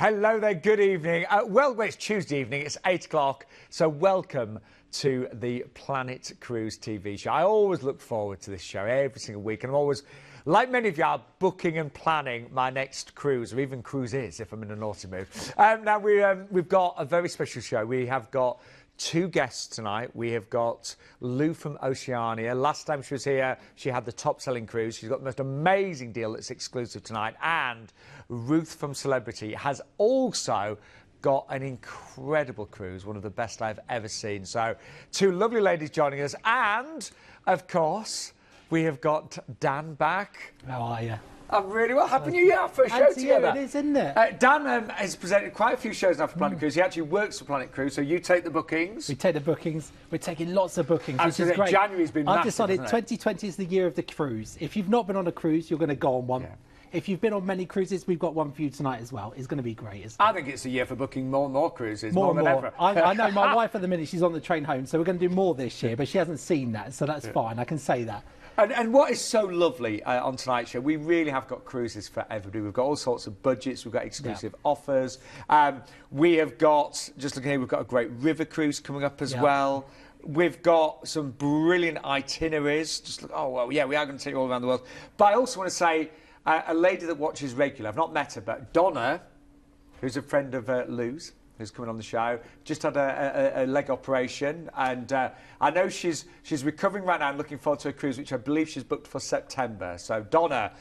Hello there, good evening. Well, it's Tuesday evening, it's 8 o'clock, so welcome to the Planet Cruise TV show. I always look forward to this show every single week, and I'm always, like many of you are, booking and planning my next cruise, or even cruises if I'm in a naughty mood. Now, we've got a very special show. We have got two guests tonight. We have got Lou from Oceania. Last time she was here, she had the top-selling cruise. She's got the most amazing deal that's exclusive tonight. And Ruth from Celebrity has also got an incredible cruise, one of the best I've ever seen. So, two lovely ladies joining us. And, of course, we have got Dan back. How are you? I'm really well. Happy New Year, our first show together. It is, isn't it? Dan has presented quite a few shows now for Planet Cruise. He actually works for Planet Cruise, so you take the bookings. We take the bookings. We're taking lots of bookings, which is great. January's been massive, I've decided 2020 is the year of the cruise. If you've not been on a cruise, you're going to go on one. Yeah. If you've been on many cruises, we've got one for you tonight as well. It's going to be great, isn't it? I think it's a year for booking more and more cruises, more and than ever. I know my wife at the minute, she's on the train home, so we're going to do more this year, but she hasn't seen that, so that's fine. I can say that. And what is so lovely on tonight's show, we really have got cruises for everybody. We've got all sorts of budgets, we've got exclusive offers. We have got, just looking here, we've got a great river cruise coming up as well. We've got some brilliant itineraries. Just look, oh, well, yeah, we are going to take you all around the world. But I also want to say, a lady that watches regularly, I've not met her, but Donna, who's a friend of Lou's, who's coming on the show, just had a leg operation, and I know she's recovering right now and looking forward to a cruise, which I believe she's booked for September. So, Donna,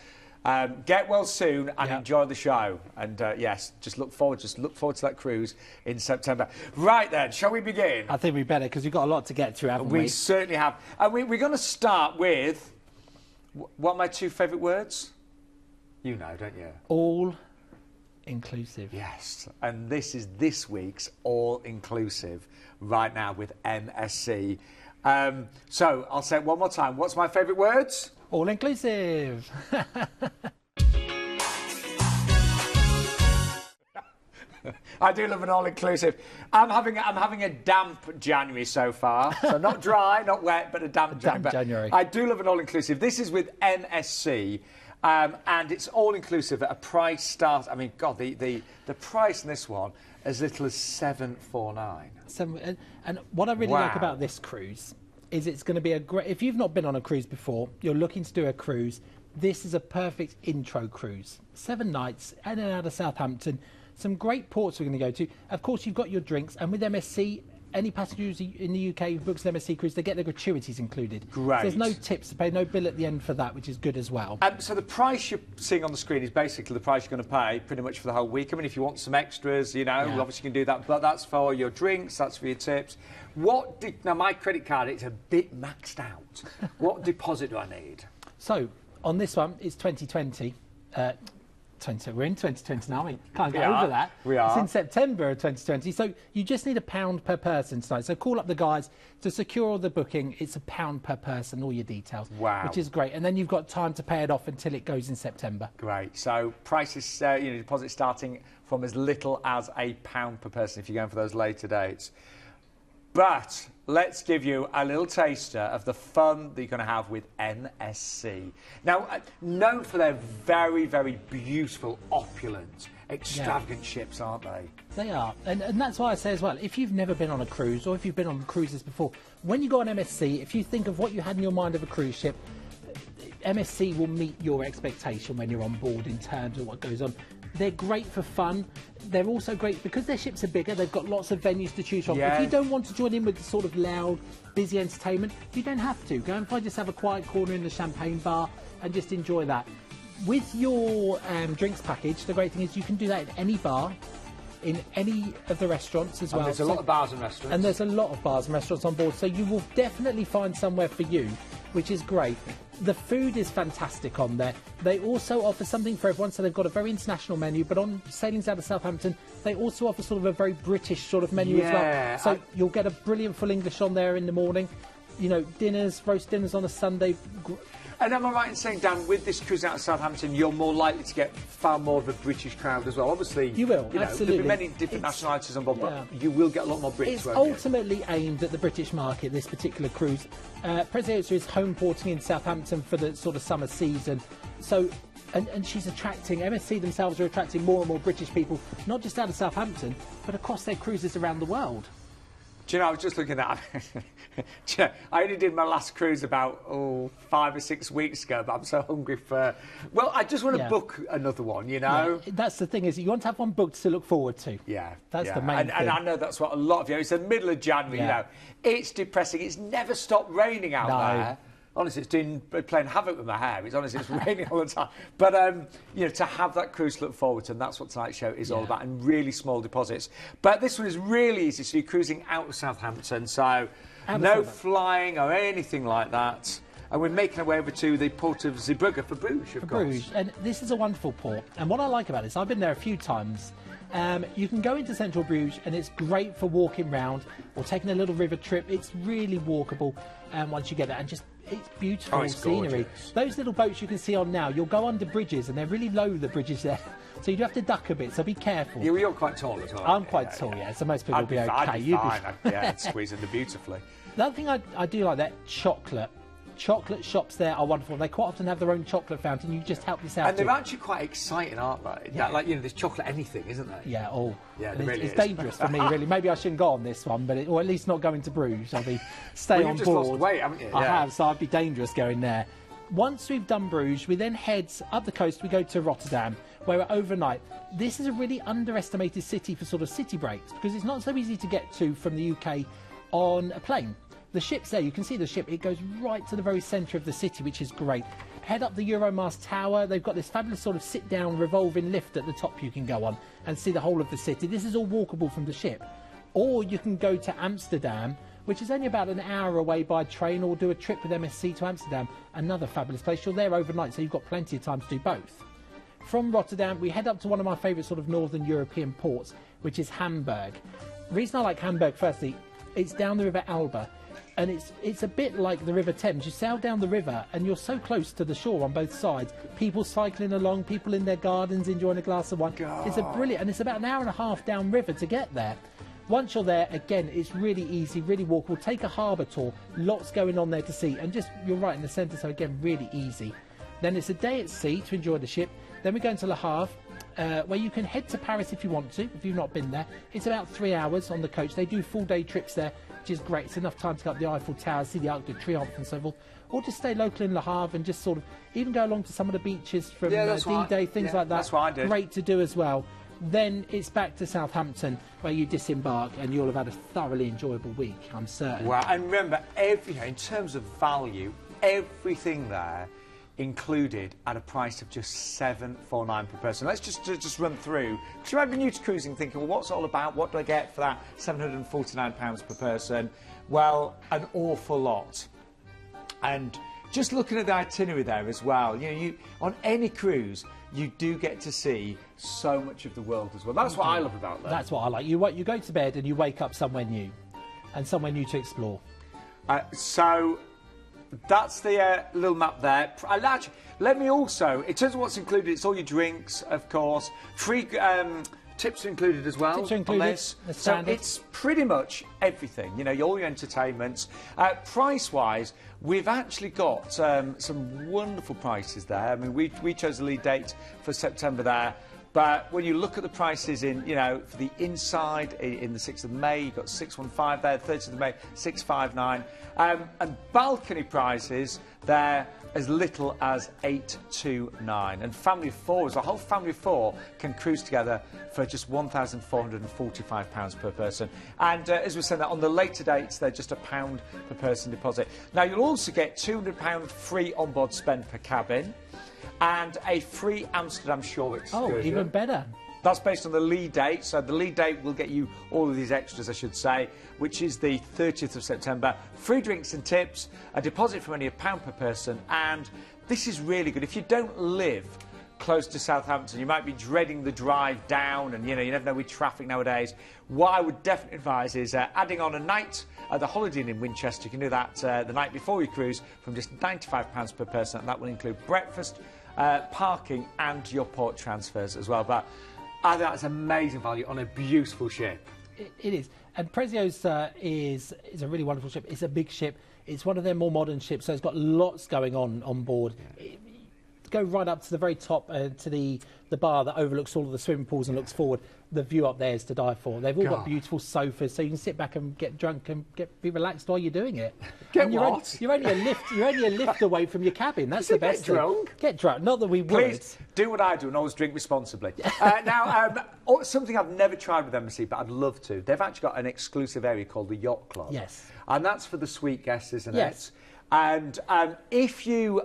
get well soon and enjoy the show. And yes, just look forward to that cruise in September. Right then, shall we begin? I think we better, because we've got a lot to get through, haven't we? We certainly have. And we're going to start with, what are my two favourite words? You know, don't you? All inclusive. Yes, and this is this week's all-inclusive right now with MSC. So I'll say it one more time. What's my favourite words? All-inclusive. I do love an all-inclusive. I'm having a damp January so far. So not dry, not wet, but a damp January. I do love an all-inclusive. This is with MSC. And it's all-inclusive at a price start. I mean, God, the price in this one as little as $749. And what I really like about this cruise is it's going to be a great... If you've not been on a cruise before, you're looking to do a cruise, this is a perfect intro cruise. 7 nights, in and out of Southampton. Some great ports we're going to go to. Of course, you've got your drinks, and with MSC... Any passengers in the UK who books an MSC cruise, they get their gratuities included. Great. So there's no tips to pay, no bill at the end for that, which is good as well. So the price you're seeing on the screen is basically the price you're going to pay pretty much for the whole week. I mean, if you want some extras, you know, obviously you can do that, but that's for your drinks, that's for your tips. Now, my credit card, it's a bit maxed out. What deposit do I need? So, on this one, it's 2020. We're in 2020 now, we can't get over that. We are. It's in September of 2020, so you just need £1 per person tonight. So call up the guys to secure all the booking. It's £1 per person, all your details. Wow. Which is great. And then you've got time to pay it off until it goes in September. Great. So prices, deposit starting from as little as £1 per person if you're going for those later dates. But let's give you a little taster of the fun that you're going to have with MSC. Now, known for their very, very beautiful, opulent, extravagant ships, aren't they? They are. And that's why I say as well, if you've never been on a cruise or if you've been on cruises before, when you go on MSC, if you think of what you had in your mind of a cruise ship, MSC will meet your expectation when you're on board in terms of what goes on. They're great for fun. They're also great because their ships are bigger. They've got lots of venues to choose from. If you don't want to join in with the sort of loud, busy entertainment, you don't have to. Go and find yourself a quiet corner in the champagne bar and just enjoy that. With your drinks package, the great thing is you can do that at any bar, in any of the restaurants as well. And there's a lot of bars and restaurants. And there's a lot of bars and restaurants on board, so you will definitely find somewhere for you, which is great. The food is fantastic on there. They also offer something for everyone, so they've got a very international menu, but on sailings out of Southampton, they also offer sort of a very British sort of menu as well. So you'll get a brilliant full English on there in the morning. You know, dinners, roast dinners on a Sunday. And am I right in saying, Dan, with this cruise out of Southampton, you're more likely to get far more of a British crowd as well? Obviously, you will, absolutely. There'll be many different nationalities on board, but you will get a lot more Brits. It's ultimately aimed at the British market, this particular cruise. Preziosa is home porting in Southampton for the sort of summer season. So And she's attracting, MSC themselves are attracting more and more British people, not just out of Southampton, but across their cruises around the world. Do you know, I was just looking at I only did my last cruise about 5 or 6 weeks ago, but I'm so hungry for... Well, I just want to book another one, you know? Yeah, that's the thing, is you want to have one booked to look forward to. Yeah. That's the main thing. And I know that's what a lot of you... It's the middle of January, you know. It's depressing. It's never stopped raining out there. Honestly, it's playing havoc with my hair. It's honestly, it's raining all the time. But, you know, to have that cruise to look forward to, and that's what tonight's show is all about, and really small deposits. But this one is really easy, so you're cruising out of Southampton, so no flying or anything like that. And we're making our way over to the port of Zeebrugge for Bruges, of course. Bruges, and this is a wonderful port. And what I like about this, I've been there a few times. You can go into central Bruges, and it's great for walking round or taking a little river trip. It's really walkable once you get there, and just it's beautiful scenery. Gorgeous. Those little boats you can see on now, you'll go under bridges, and they're really low, the bridges there. So you do have to duck a bit, so be careful. Yeah, well, you're quite tall as well. I'm quite tall, so most people will be okay. I'd be fine. I'd squeeze in there beautifully. The other thing I do like, that chocolate. Chocolate shops there are wonderful. They quite often have their own chocolate fountain. You just help yourself. And they're actually quite exciting, aren't they? Yeah. Like, you know, there's chocolate anything, isn't there? Yeah, Yeah, it's dangerous for me, really. Maybe I shouldn't go on this one, but or at least not going to Bruges. I'll be stay on you've just board. lost weight, haven't you? I have, so I'd be dangerous going there. Once we've done Bruges, we then head up the coast. We go to Rotterdam, where we're overnight. This is a really underestimated city for sort of city breaks, because it's not so easy to get to from the UK on a plane. The ship's there, you can see the ship, it goes right to the very centre of the city, which is great. Head up the Euromast Tower, they've got this fabulous sort of sit-down revolving lift at the top you can go on and see the whole of the city. This is all walkable from the ship. Or you can go to Amsterdam, which is only about an hour away by train, or do a trip with MSC to Amsterdam, another fabulous place. You're there overnight, so you've got plenty of time to do both. From Rotterdam, we head up to one of my favourite sort of northern European ports, which is Hamburg. The reason I like Hamburg, firstly, it's down the River Elbe. And it's a bit like the River Thames. You sail down the river and you're so close to the shore on both sides. People cycling along, people in their gardens enjoying a glass of wine. It's a brilliant, and it's about an hour and a half down river to get there. Once you're there, again, it's really easy, really walkable. Take a harbour tour, lots going on there to see, and just you're right in the centre, so again, really easy. Then it's a day at sea to enjoy the ship. Then we go into Le Havre, where you can head to Paris if you want to, if you've not been there. It's about 3 hours on the coach. They do full-day trips there, which is great. It's enough time to go up the Eiffel Tower, see the Arc de Triomphe and so forth. Or just stay local in Le Havre and just sort of even go along to some of the beaches from D-Day, things like that. That's what I did. Great to do as well. Then it's back to Southampton, where you disembark, and you'll have had a thoroughly enjoyable week, I'm certain. Wow, and remember, in terms of value, everything there included at a price of just $749 per person. Let's just run through, because you might be new to cruising thinking, well, what's it all about? What do I get for that £749 per person? Well, an awful lot. And just looking at the itinerary there as well, you know, on any cruise, you do get to see so much of the world as well. That's what I love about that. That's what I like. You go to bed and you wake up somewhere new, and somewhere new to explore. So that's the little map there. Actually, let me also, in terms of what's included, it's all your drinks, of course. Free tips are included as well. Tips are included. On this. So it's pretty much everything, you know, all your entertainments. Price-wise, we've actually got some wonderful prices there. I mean, we chose the lead date for September there. But when you look at the prices in, you know, for the inside in the 6th of May, you've got 615 there, 30th of May, 659. And balcony prices, they're as little as 829. And family of four, the whole family of four can cruise together for just £1,445 per person. And as we said, that on the later dates, they're just £1 per person deposit. Now, you'll also get £200 free onboard spend per cabin, and a free Amsterdam shore excursion. Oh, even better. That's based on the lead date. So the lead date will get you all of these extras, I should say, which is the 30th of September. Free drinks and tips, a deposit from only £1 per person. And this is really good. If you don't live close to Southampton, you might be dreading the drive down, and, you know, you never know with traffic nowadays. What I would definitely advise is adding on a night at the Holiday Inn in Winchester. You can do that the night before your cruise from just £95 per person, and that will include breakfast, parking and your port transfers as well. But I think that's amazing value on a beautiful ship. It is. And Preziosa is a really wonderful ship. It's a big ship. It's one of their more modern ships, so it's got lots going on board. go right up to the very top to the bar that overlooks all of the swimming pools and looks forward. The view up there is to die for. They've all got beautiful sofas, so you can sit back and get drunk and be relaxed while you're doing it. You're only a lift away from your cabin. That's the best thing. Get drunk. Not that we would. Please do what I do and always drink responsibly. Something I've never tried with MSC, but I'd love to. They've actually got an exclusive area called the Yacht Club. Yes. And that's for the suite guests, isn't it? And if you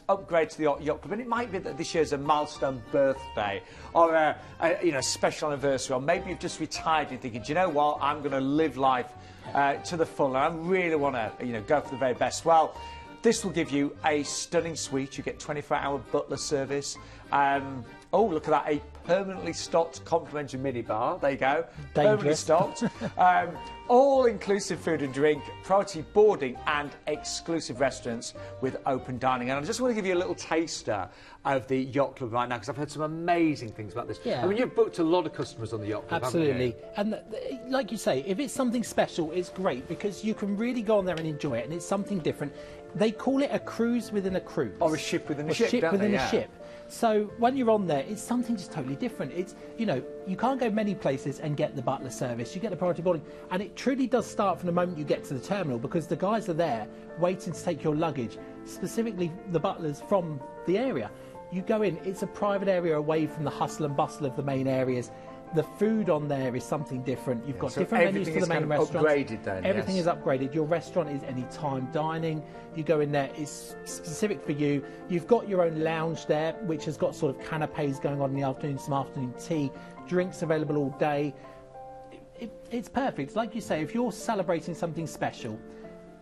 upgrade to the Yacht Club, and it might be that this year's a milestone birthday or a special anniversary, or maybe you've just retired, you're thinking, do you know what, I'm going to live life to the full, and I really want to go for the very best. Well, this will give you a stunning suite. You get 24-hour butler service. Oh, look at that, a permanently stocked complimentary minibar. There you go. Dangerous. Permanently stocked. All-inclusive food and drink, priority boarding and exclusive restaurants with open dining. And I just want to give you a little taster of the Yacht Club right now, because I've heard some amazing things about this. Yeah. I mean, you've booked a lot of customers on the Yacht Club, Absolutely. haven't you? And like you say, if it's something special, it's great, because you can really go on there and enjoy it, and it's something different. They call it a cruise within a cruise. Or a ship within a ship, ship don't within they? a ship. So when you're on there, it's something just totally different. It's, you can't go many places and get the butler service. You get the priority boarding, and it truly does start from the moment you get to the terminal, because the guys are there waiting to take your luggage, specifically the butlers from the area. You go in, it's a private area away from the hustle and bustle of the main areas. The food on there is something different. You've got different menus to the main restaurants. Upgraded then, everything is upgraded. Your restaurant is anytime dining. You go in there, it's specific for you. You've got your own lounge there, which has got sort of canapes going on in the afternoon, some afternoon tea, drinks available all day. It's perfect. Like you say, if you're celebrating something special,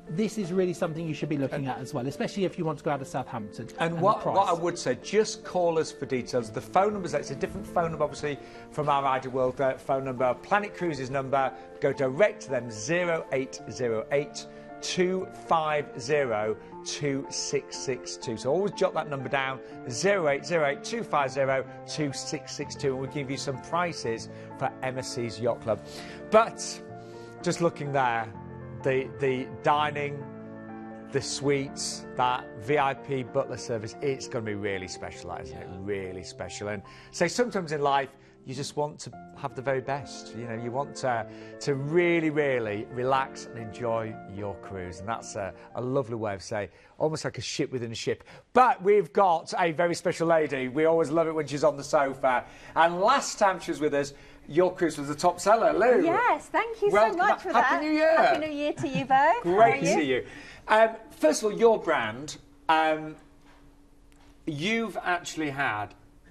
this is really something you should be looking at as well, especially if you want to go out of Southampton. And what I would say, just call us for details. The phone number's there. It's a different phone number, obviously, from our Ideal World phone number. Planet Cruises number, go direct to them, 0808 250 2662. So always jot that number down, 0808 250 2662, and we'll give you some prices for MSC's Yacht Club. But just looking there, the dining, the suites, that VIP butler service, it's going to be really special, isn't it? Really special. And so sometimes in life, you just want to have the very best. You want to really, really relax and enjoy your cruise. And that's a lovely way of saying, almost like a ship within a ship. But we've got a very special lady. We always love it when she's on the sofa. And last time she was with us, your cruise was the top seller, Lou. Yes, thank you so much for that. Happy New Year. Happy New Year to you both. Great to see you. First of all, your brand, you've actually had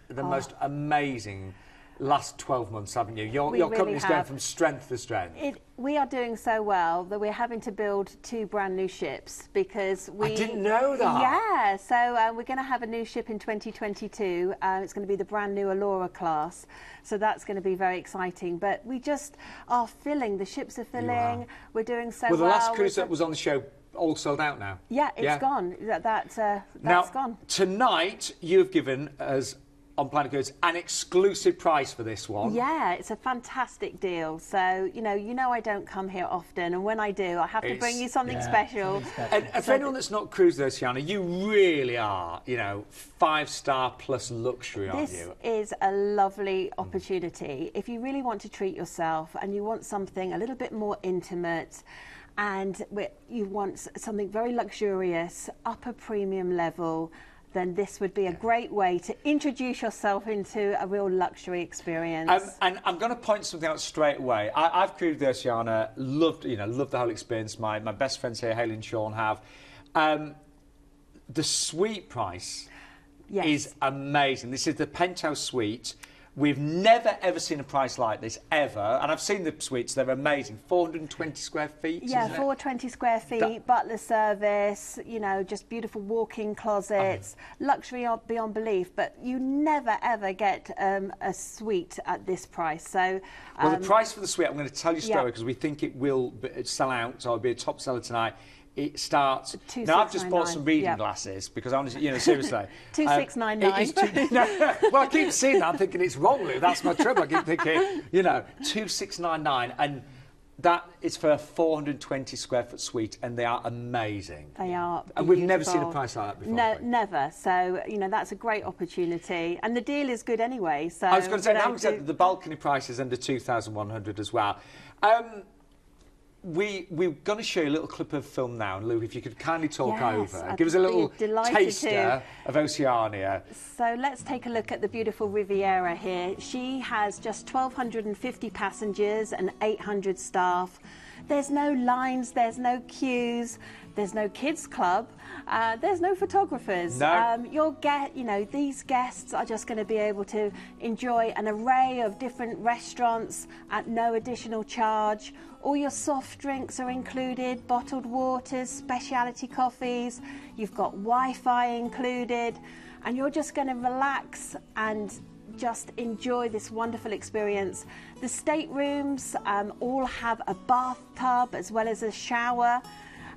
the most amazing last 12 months, haven't you? Your company's going from strength to strength. We are doing so well that we're having to build 2 brand new ships, because I didn't know that. Yeah, so we're going to have a new ship in 2022. It's going to be the brand new Allura class. So that's going to be very exciting. But we just are filling. The ships are filling. We're doing so well. Well, the last cruise that was on the show all sold out now. Yeah, it's gone. That's gone. Tonight you've given us on Planet Goods an exclusive price for this one. Yeah, it's a fantastic deal. So, you know I don't come here often, and when I do, I have to bring you something special. And for anyone that's not cruised with Oceania, you really are, 5-star plus luxury, aren't you? This is a lovely opportunity. If you really want to treat yourself and you want something a little bit more intimate, and you want something very luxurious, upper premium level, then this would be a great way to introduce yourself into a real luxury experience. And I'm going to point something out straight away. I've cruised the Oceania, loved the whole experience. My best friends here, Haley and Sean, have. The suite price is amazing. This is the penthouse suite. We've never, ever seen a price like this, ever. And I've seen the suites, they're amazing. 420 square feet, yeah, 420 square feet, butler service, just beautiful walk-in closets, luxury beyond belief. But you never, ever get a suite at this price. So, well, the price for the suite, I'm going to tell you straight away, because we think it will sell out, so it'll be a top seller tonight. It starts. Now I've just bought some reading glasses because I honestly, seriously. 2699. Well, I keep seeing that. I'm thinking it's wrong, Lou. That's my trouble. I keep thinking, 2699, and that is for a 420 square foot suite, and they are amazing. They are beautiful. And we've never seen a price like that before. No, never. So, you know, that's a great opportunity. And the deal is good anyway. So I was going to say, now the balcony price is under 2,100 as well. We're going to show you a little clip of film now, and Lou, if you could kindly talk over, give us a little taster of Oceania. So let's take a look at the beautiful Riviera here. She has just 1,250 passengers and 800 staff. There's no lines, there's no queues, there's no kids club, there's no photographers. No. These guests are just going to be able to enjoy an array of different restaurants at no additional charge. All your soft drinks are included, bottled waters, specialty coffees, you've got Wi-Fi included, and you're just going to relax and just enjoy this wonderful experience. The staterooms all have a bathtub as well as a shower,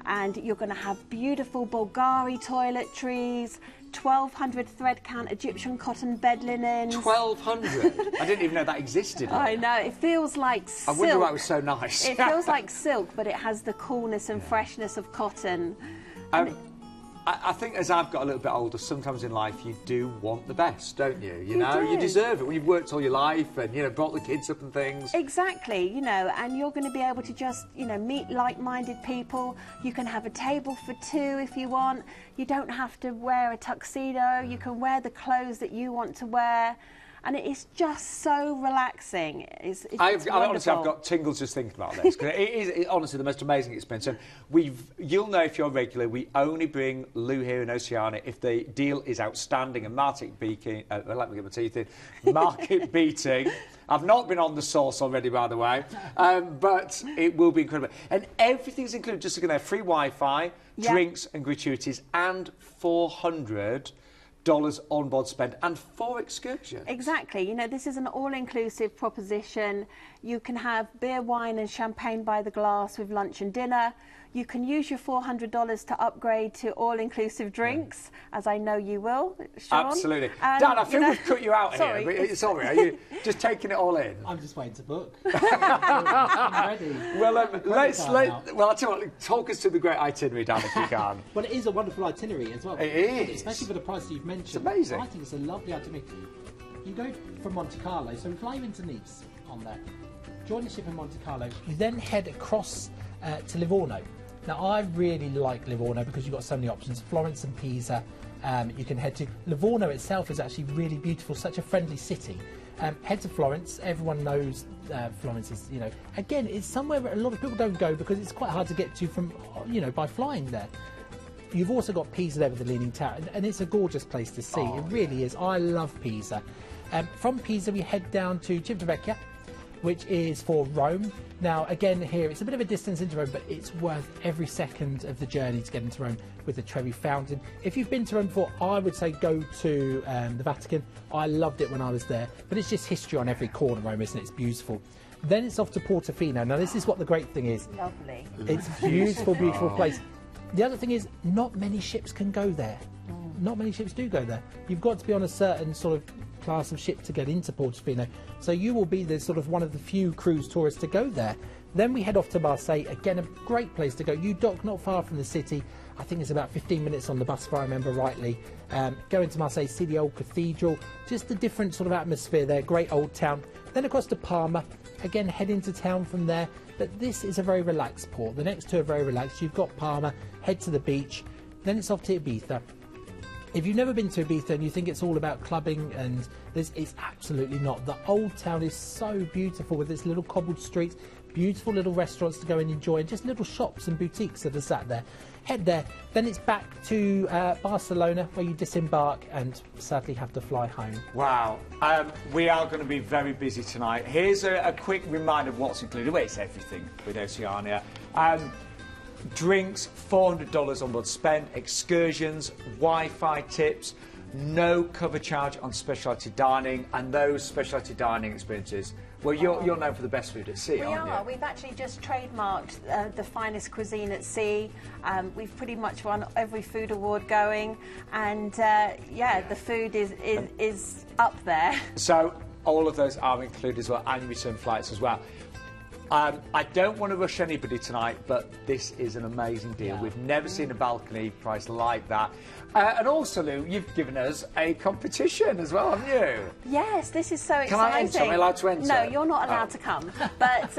and you're going to have beautiful Bulgari toiletries, 1,200 thread count Egyptian cotton bed linens. 1,200? I didn't even know that existed. I know, it feels like silk. I wonder why it was so nice. It feels like silk, but it has the coolness and freshness of cotton. I think as I've got a little bit older, sometimes in life you do want the best, don't you? You know, do. You deserve it when you've worked all your life and, you know, brought the kids up and things. Exactly, you know, and you're going to be able to just, you know, meet like-minded people. You can have a table for two if you want. You don't have to wear a tuxedo. You can wear the clothes that you want to wear. And it is just so relaxing. It's honestly, I've got tingles just thinking about this, because it is honestly the most amazing experience. And you'll know if you're regular, we only bring Lou here in Oceania if the deal is outstanding and market beating. Let me get my teeth in. Market beating. I've not been on the sauce already, by the way, but it will be incredible. And everything's included. Just looking there, free Wi-Fi, drinks and gratuities, and $400 on-board spend, and 4 excursions. Exactly. You know, this is an all-inclusive proposition. You can have beer, wine and champagne by the glass with lunch and dinner. You can use your $400 to upgrade to all-inclusive drinks, as I know you will, Sean. Absolutely. Dan, I feel we've cut you out sorry. here. Sorry, are you just taking it all in? I'm just waiting to book. I'm ready. Well, I'll tell you what, talk us through the great itinerary, Dan, if you can. Well, it is a wonderful itinerary as well. It is. Especially for the price that you've mentioned. It's amazing. I think it's a lovely itinerary. You go from Monte Carlo, so we fly you into Nice on there. Join the ship in Monte Carlo. You then head across to Livorno. Now, I really like Livorno because you've got so many options. Florence and Pisa, you can head to. Livorno itself is actually really beautiful, such a friendly city. Head to Florence. Everyone knows Florence is, you know, again, it's somewhere where a lot of people don't go because it's quite hard to get to from, you know, by flying there. You've also got Pisa there with the Leaning Tower, and it's a gorgeous place to see. It really is. I love Pisa. From Pisa, we head down to Civitavecchia, which is for Rome. Now, again, here, it's a bit of a distance into Rome, but it's worth every second of the journey to get into Rome with the Trevi Fountain. If you've been to Rome before, I would say go to the Vatican. I loved it when I was there, but it's just history on every corner of Rome, isn't it? It's beautiful. Then it's off to Portofino. Now, this is what the great thing is. Lovely. It's a beautiful, beautiful place. The other thing is, not many ships can go there. Not many ships do go there. You've got to be on a certain sort of class of ship to get into Portofino. So you will be the sort of one of the few cruise tourists to go there. Then we head off to Marseille. Again, a great place to go. You dock not far from the city. I think it's about 15 minutes on the bus, if I remember rightly. Go into Marseille, see the old cathedral. Just a different sort of atmosphere there. Great old town. Then across to Parma. Again, head into town from there. But this is a very relaxed port. The next two are very relaxed. You've got Parma, head to the beach. Then it's off to Ibiza. If you've never been to Ibiza and you think it's all about clubbing, and this, it's absolutely not. The old town is so beautiful with its little cobbled streets, beautiful little restaurants to go and enjoy, and just little shops and boutiques that are sat there. Head there. Then it's back to Barcelona, where you disembark and sadly have to fly home. Wow. We are going to be very busy tonight. Here's a quick reminder of what's included. Well, it's everything with Oceania. Drinks, $400 on board spend, excursions, Wi-Fi tips, no cover charge on specialty dining, and those specialty dining experiences. Well, you're known for the best food at sea, aren't you? We are. We've actually just trademarked the finest cuisine at sea. We've pretty much won every food award going, and yeah, the food is up there. So all of those are included as well, and return flights as well. I don't want to rush anybody tonight, but this is an amazing deal. Yeah. We've never seen a balcony price like that. And also, Lou, you've given us a competition as well, haven't you? Yes, this is so exciting. Can I enter? Am I allowed to enter? No, you're not allowed to come. But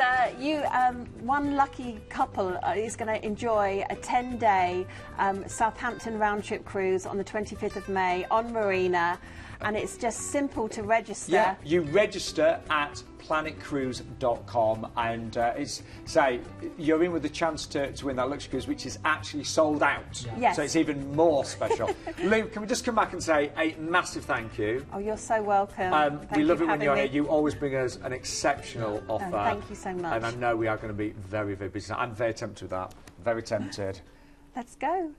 one lucky couple is going to enjoy a 10-day Southampton round-trip cruise on the 25th of May on Marina. And it's just simple to register. Yeah, you register at planetcruise.com and you're in with the chance to win that luxury cruise, which is actually sold out. Yeah. Yes. So it's even more special. Lou, can we just come back and say a massive thank you? Oh, you're so welcome. We love it when you're here. You always bring us an exceptional offer. Oh, thank you so much. And I know we are going to be very, very busy. I'm very tempted with that. Very tempted. Let's go.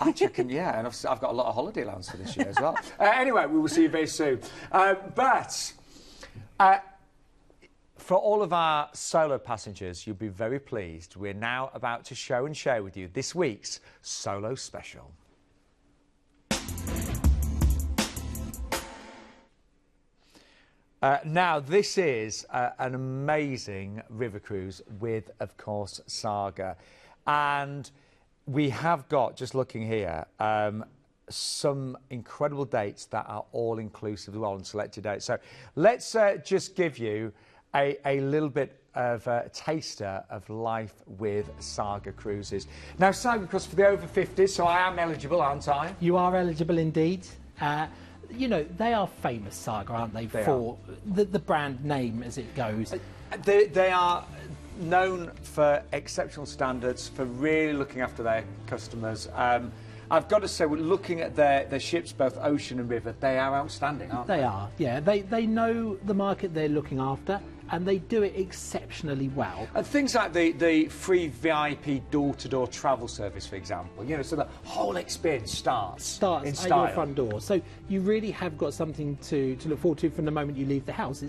Actually, yeah, and I've got a lot of holiday allowance for this year as well. Anyway, we will see you very soon. But for all of our solo passengers, you'll be very pleased. We're now about to show and share with you this week's Solo Special. Now, this is an amazing river cruise with, of course, Saga. And we have got, just looking here, some incredible dates that are all-inclusive as well and selected dates. So let's just give you a little bit of a taster of life with Saga Cruises. Now, Saga Cruises for the over 50s, so I am eligible, aren't I? You are eligible indeed. You know, they are famous, Saga, aren't they, for the brand name as it goes. They are known for exceptional standards, for really looking after their customers. I've got to say, we're looking at their ships, both ocean and river, they are outstanding, aren't they? They are, yeah. They know the market they're looking after, and they do it exceptionally well. And things like the free VIP door-to-door travel service, for example, you know, so the whole experience starts in at style. your front door. So you really have got something to look forward to from the moment you leave the house.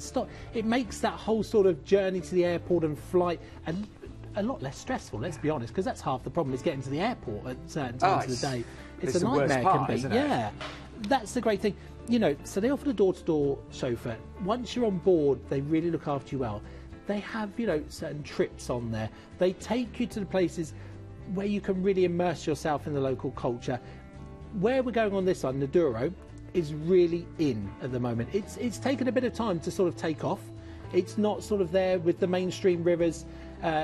It makes that whole sort of journey to the airport and flight and a lot less stressful, let's be honest, because that's half the problem, is getting to the airport at certain times of the day. It's a nightmare, part, can be. Isn't it? Yeah, that's the great thing. You know, so they offer a door-to-door chauffeur. Once you're on board, they really look after you well. They have, you know, certain trips on there. They take you to the places where you can really immerse yourself in the local culture. Where we're going on this one, the Douro, is really in at the moment. It's taken a bit of time to sort of take off. It's not sort of there with the mainstream rivers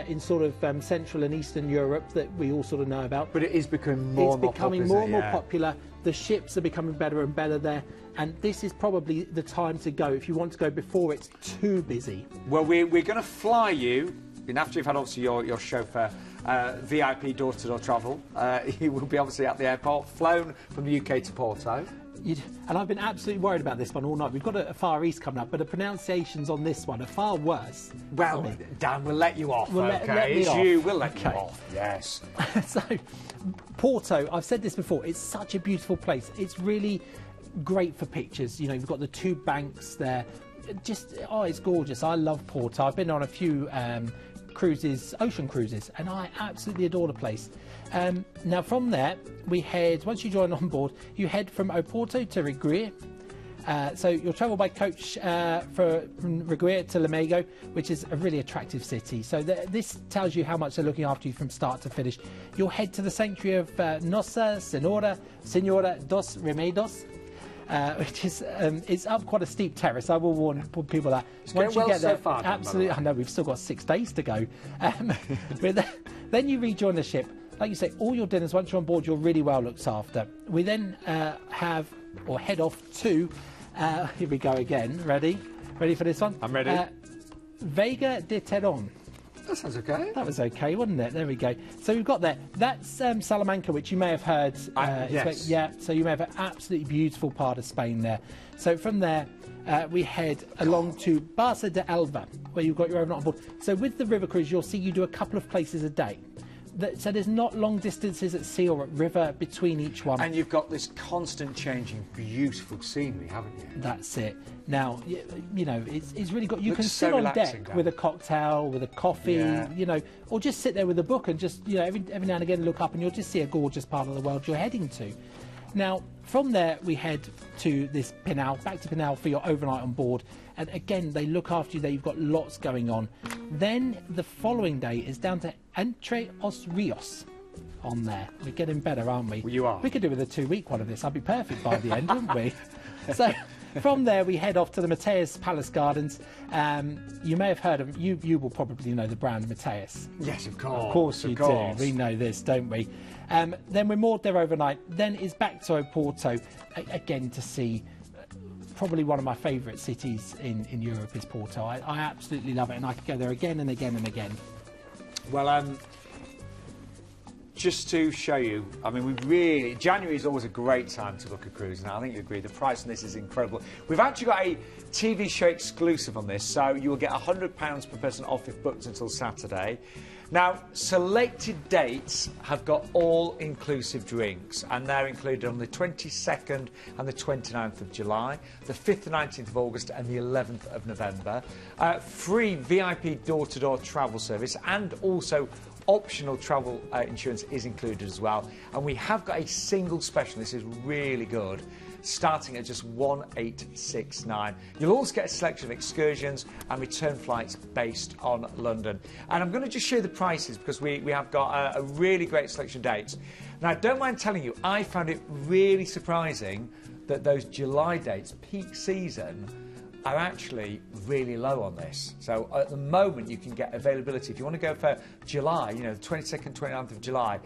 in sort of Central and Eastern Europe that we all sort of know about. But it is becoming more and more popular. It's becoming more and more popular. The ships are becoming better and better there. And this is probably the time to go if you want to go before it's too busy. Well, we're going to fly you, and after you've had obviously your chauffeur, VIP door-to-door travel, you will be obviously at the airport, flown from the UK to Porto. And I've been absolutely worried about this one all night. We've got a Far East coming up, but the pronunciations on this one are far worse. Well, Dan, we'll let you off, we'll okay? Let you, we'll let you off, yes. So, Porto, I've said this before, it's such a beautiful place. It's really great for pictures. You know, you've got the two banks there. Just, oh, it's gorgeous. I love Porto. I've been on a few cruises, ocean cruises, and I absolutely adore the place. Now from there, we head, once you join on board, you head from Oporto to Rigüer. So you'll travel by coach from Rigüer to Lamego, which is a really attractive city. So this tells you how much they're looking after you from start to finish. You'll head to the sanctuary of Nossa Senhora dos Remedios, which is it's up quite a steep terrace. I will warn people that once you get there, so far, absolutely. I know we've still got 6 days to go. But then you rejoin the ship. Like you say, all your dinners, once you're on board, you're really well looked after. We then head off to, here we go again. Ready for this one? I'm ready. Vega de Terón. That sounds okay. That was okay, wasn't it? There we go. So we've got there. That's Salamanca, which you may have heard. Yes. Yeah, so you may have an absolutely beautiful part of Spain there. So from there, we head along to Barça de Alba, where you've got your overnight on board. So with the river cruise, you'll see you do a couple of places a day. So there's not long distances at sea or at river between each one. And you've got this constant changing, beautiful scenery, haven't you? That's it. Now, you know, it's really got. You can so sit on relaxing, deck with a cocktail, with a coffee, you know, or just sit there with a book and just, you know, every now and again look up and you'll just see a gorgeous part of the world you're heading to. Now, from there, we head to this Pinal, back to Pinal for your overnight on board. And again, they look after you there. You've got lots going on. Then the following day is down to Entre Os Rios on there. We're getting better, aren't we? Well, you are. We could do with a 2-week one of this. I'd be perfect by the end, wouldn't we? So from there, we head off to the Mateus Palace Gardens. You may have heard of, you will probably know the brand Mateus. Yes, of course. Of course you do. We know this, don't we? Then we're moored there overnight. Then it's back to Oporto, again to see probably one of my favourite cities in Europe is Porto. I absolutely love it, and I could go there again and again and again. Well, just to show you, I mean, January is always a great time to book a cruise, and I think you agree, the price on this is incredible. We've actually got a TV show exclusive on this, so you will get £100 per person off if booked until Saturday. Now, selected dates have got all-inclusive drinks, and they're included on the 22nd and the 29th of July, the 5th and 19th of August, and the 11th of November. Free VIP door-to-door travel service, and also optional travel insurance is included as well. And we have got a single special, this is really good, starting at just $1,869. You'll also get a selection of excursions and return flights based on London. And I'm going to just show you the prices because we have got a really great selection of dates. Now, don't mind telling you, I found it really surprising that those July dates, peak season, are actually really low on this. So at the moment you can get availability. If you want to go for July, you know, the 22nd, 29th of July,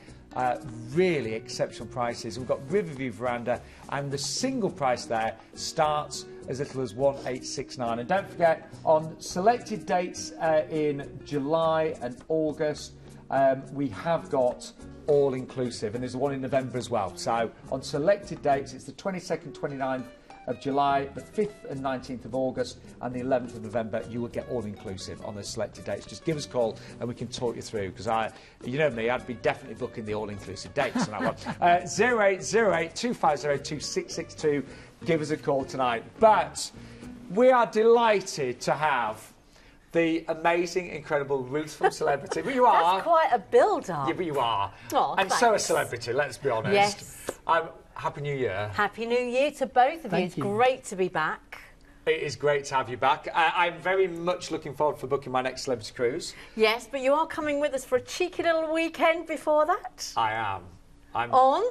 really exceptional prices. We've got Riverview Veranda, and the single price there starts as little as $1,869. And don't forget, on selected dates in July and August, we have got all-inclusive, and there's one in November as well. So on selected dates, it's the 22nd, 29th of July, the 5th and 19th of August, and the 11th of November. You will get all-inclusive on those selected dates. Just give us a call and we can talk you through, because you know me, I'd be definitely booking the all-inclusive dates on that one. 0808 250 2662. Give us a call tonight. But we are delighted to have the amazing, incredible Ruth from Celebrity. But you are. That's quite a build-up. Yeah, but you are. Oh, and thanks. so a Celebrity, let's be honest. Yes. Happy New Year. Happy New Year to both of you. It's great to be back. It is great to have you back. I'm very much looking forward for booking my next Celebrity Cruise. Yes, but you are coming with us for a cheeky little weekend before that. I am. I'm on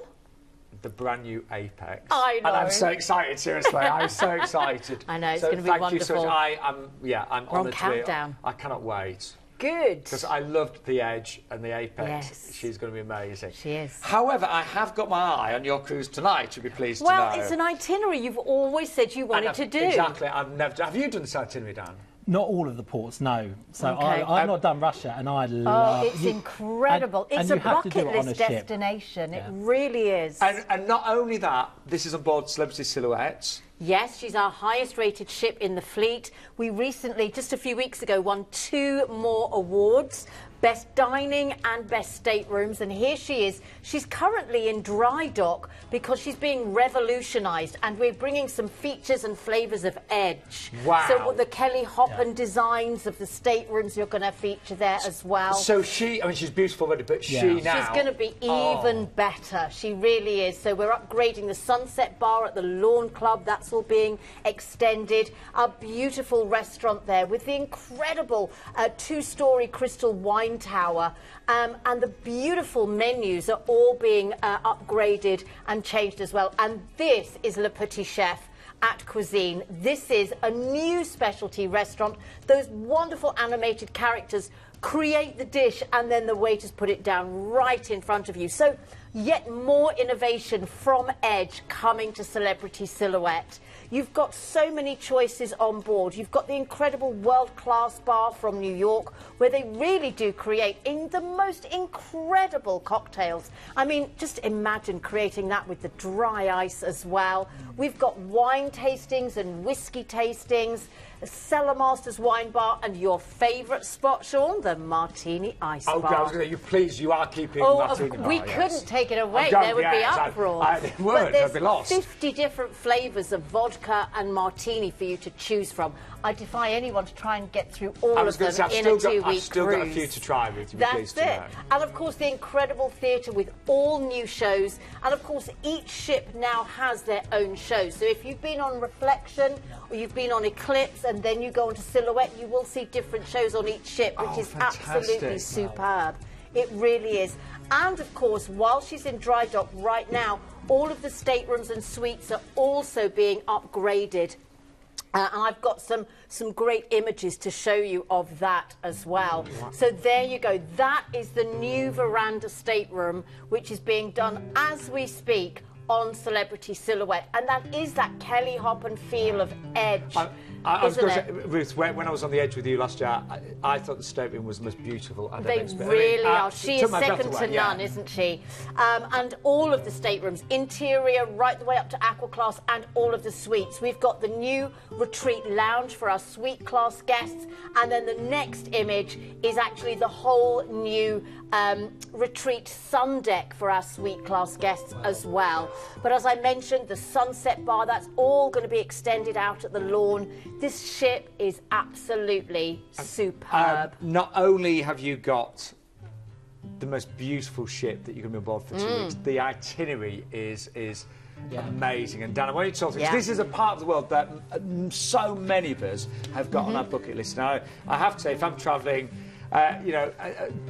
the brand new Apex. I know. And I'm so excited, seriously. I'm so excited. I know, it's going to be wonderful. Thank you so much. I'm We're honoured on countdown. I cannot wait. Good. Because I loved the Edge and the Apex. Yes. She's going to be amazing. She is. However, I have got my eye on your cruise tonight, you'll be pleased to know. Well, it's an itinerary you've always said you wanted to do. Exactly. Have you done this itinerary, Dan? Not all of the ports, no. So Okay. I've not done Russia, and I love... Oh, it's incredible. It's a bucket list destination. Yeah. It really is. And not only that, this is on board Celebrity Silhouette. Yes, she's our highest rated ship in the fleet. We recently, just a few weeks ago, won 2 more awards. Best Dining and Best Staterooms, and here she is. She's currently in dry dock because she's being revolutionised, and we're bringing some features and flavours of Edge. Wow. So the Kelly Hoppen designs of the staterooms you're going to feature there as well. So she's beautiful already, but she now... She's going to be even better. She really is. So we're upgrading the Sunset Bar at the Lawn Club. That's all being extended. Our beautiful restaurant there with the incredible 2-storey crystal wine tower, and the beautiful menus are all being upgraded and changed as well. And this is Le Petit Chef at Cuisine. This is a new specialty restaurant. Those wonderful animated characters create the dish, and then the waiters put it down right in front of you. So yet more innovation from Edge coming to Celebrity Silhouette. You've got so many choices on board. You've got the incredible world-class bar from New York, where they really do create the most incredible cocktails. I mean, just imagine creating that with the dry ice as well. We've got wine tastings and whiskey tastings, a Cellar Masters wine bar, and your favourite spot, Sean, the Martini Ice Bar. Okay, I was going to say, you are keeping Martini Bar. We couldn't take take it away. There would be uproar. It would. I'd be lost. 50 different flavours of vodka and martini for you to choose from. I defy anyone to try and get through all of them in a 2-week cruise. I've still got a few to try with you. That's it. And of course, the incredible theatre with all new shows. And of course, each ship now has their own show. So if you've been on Reflection or you've been on Eclipse and then you go on to Silhouette, you will see different shows on each ship, which is absolutely superb. It really is. And of course, while she's in dry dock right now, all of the staterooms and suites are also being upgraded. And I've got some great images to show you of that as well. So there you go. That is the new veranda stateroom, which is being done as we speak on Celebrity Silhouette. And that is that Kelly Hoppen feel of edge. I was going to say, Ruth, when I was on the edge with you last year, I thought the stateroom was the most beautiful I'd ever experienced. They really are. She is second to none, isn't she? And all of the staterooms, interior right the way up to Aqua Class, and all of the suites. We've got the new retreat lounge for our suite class guests, and then the next image is actually the whole new retreat sun deck for our suite class guests as well. But as I mentioned, the sunset bar, that's all going to be extended out at the lawn. This ship is absolutely superb. Not only have you got the most beautiful ship that you can be on board for 2 weeks, the itinerary is amazing. And Dan, I want you to talk to us. This is a part of the world that so many of us have got on our bucket list. Now, I have to say, if I'm travelling,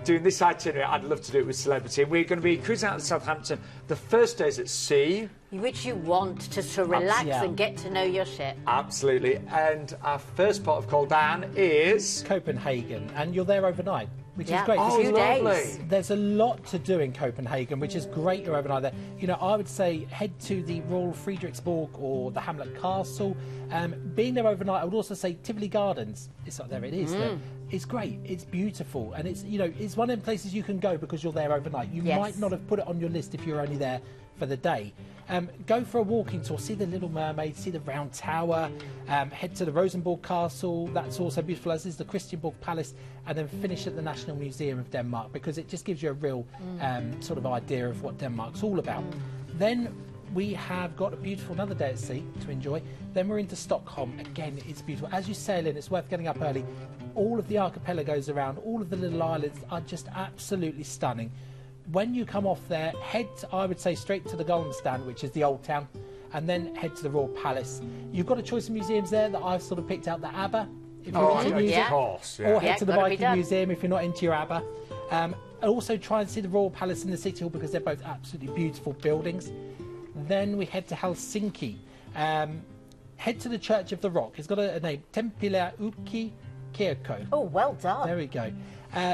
doing this itinerary, I'd love to do it with Celebrity. And we're going to be cruising out to Southampton. The first day's at sea. Which you want to relax and get to know your ship. Absolutely. And our first port of call, Dan, is Copenhagen. And you're there overnight, which is great. Oh, lovely. There's a lot to do in Copenhagen, which is great. You're overnight there. You know, I would say head to the Royal Frederiksborg or the Hamlet Castle. Being there overnight, I would also say Tivoli Gardens. It's like, there it is. It's great. It's beautiful, and it's it's one of them places you can go because you're there overnight. You might not have put it on your list if you're only there for the day. Go for a walking tour, see the Little Mermaid, see the Round Tower, head to the Rosenborg Castle, that's also beautiful, as is the Christianborg Palace, and then finish at the National Museum of Denmark, because it just gives you a real sort of idea of what Denmark's all about. Then we have got a beautiful another day at sea to enjoy. Then we're into Stockholm. Again, it's beautiful. As you sail in, it's worth getting up early. All of the archipelagos around, all of the little islands are just absolutely stunning. When you come off there, head, I would say, straight to the Golden Stand, which is the Old Town, and then head to the Royal Palace. You've got a choice of museums there that I've sort of picked out. The ABBA, if you're into music, of course, or head to the Viking Museum if you're not into your ABBA. Also try and see the Royal Palace and the City Hall, because they're both absolutely beautiful buildings. Then we head to Helsinki. Head to the Church of the Rock. It's got a name, Tempila Ukki Kirkko. Oh, well done. There we go.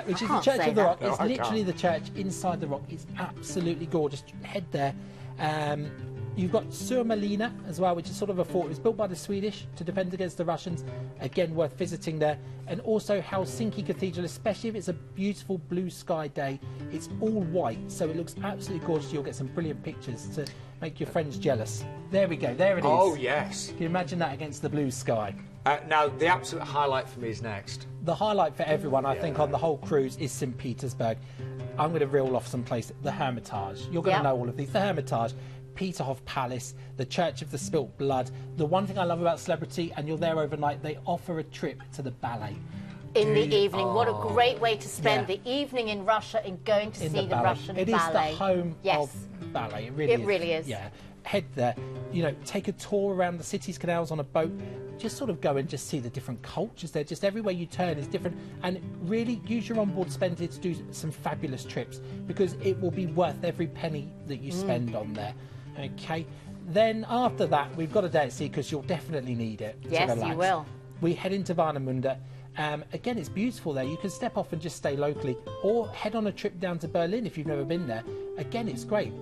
Which is the Church of the Rock. It's literally the church inside the rock. It's absolutely gorgeous. Head there. You've got Surmalina as well, which is sort of a fort. It was built by the Swedish to defend against the Russians. Again, worth visiting there. And also Helsinki Cathedral, especially if it's a beautiful blue sky day. It's all white, so it looks absolutely gorgeous. You'll get some brilliant pictures to make your friends jealous. There we go. There it is. Oh, yes. Can you imagine that against the blue sky? Now, the absolute highlight for me is next. The highlight for everyone, I think, on the whole cruise is St. Petersburg. I'm going to reel off some place. The Hermitage. You're going to know all of these. The Hermitage, Peterhof Palace, the Church of the Spilt Blood. The one thing I love about Celebrity, and you're there overnight, they offer a trip to the ballet. In the evening. What a great way to spend the evening in Russia and going to see the Russian ballet. It is the home of ballet. It really is. Yeah. Head there, take a tour around the city's canals on a boat. Just sort of go and just see the different cultures there. Just everywhere you turn is different, and really use your onboard spend to do some fabulous trips, because it will be worth every penny that you spend on there. Okay. Then after that, we've got a day at sea, because you'll definitely need it to relax. Yes, you will. We head into Warnemünde. Again, it's beautiful there. You can step off and just stay locally, or head on a trip down to Berlin if you've never been there. Again, it's great.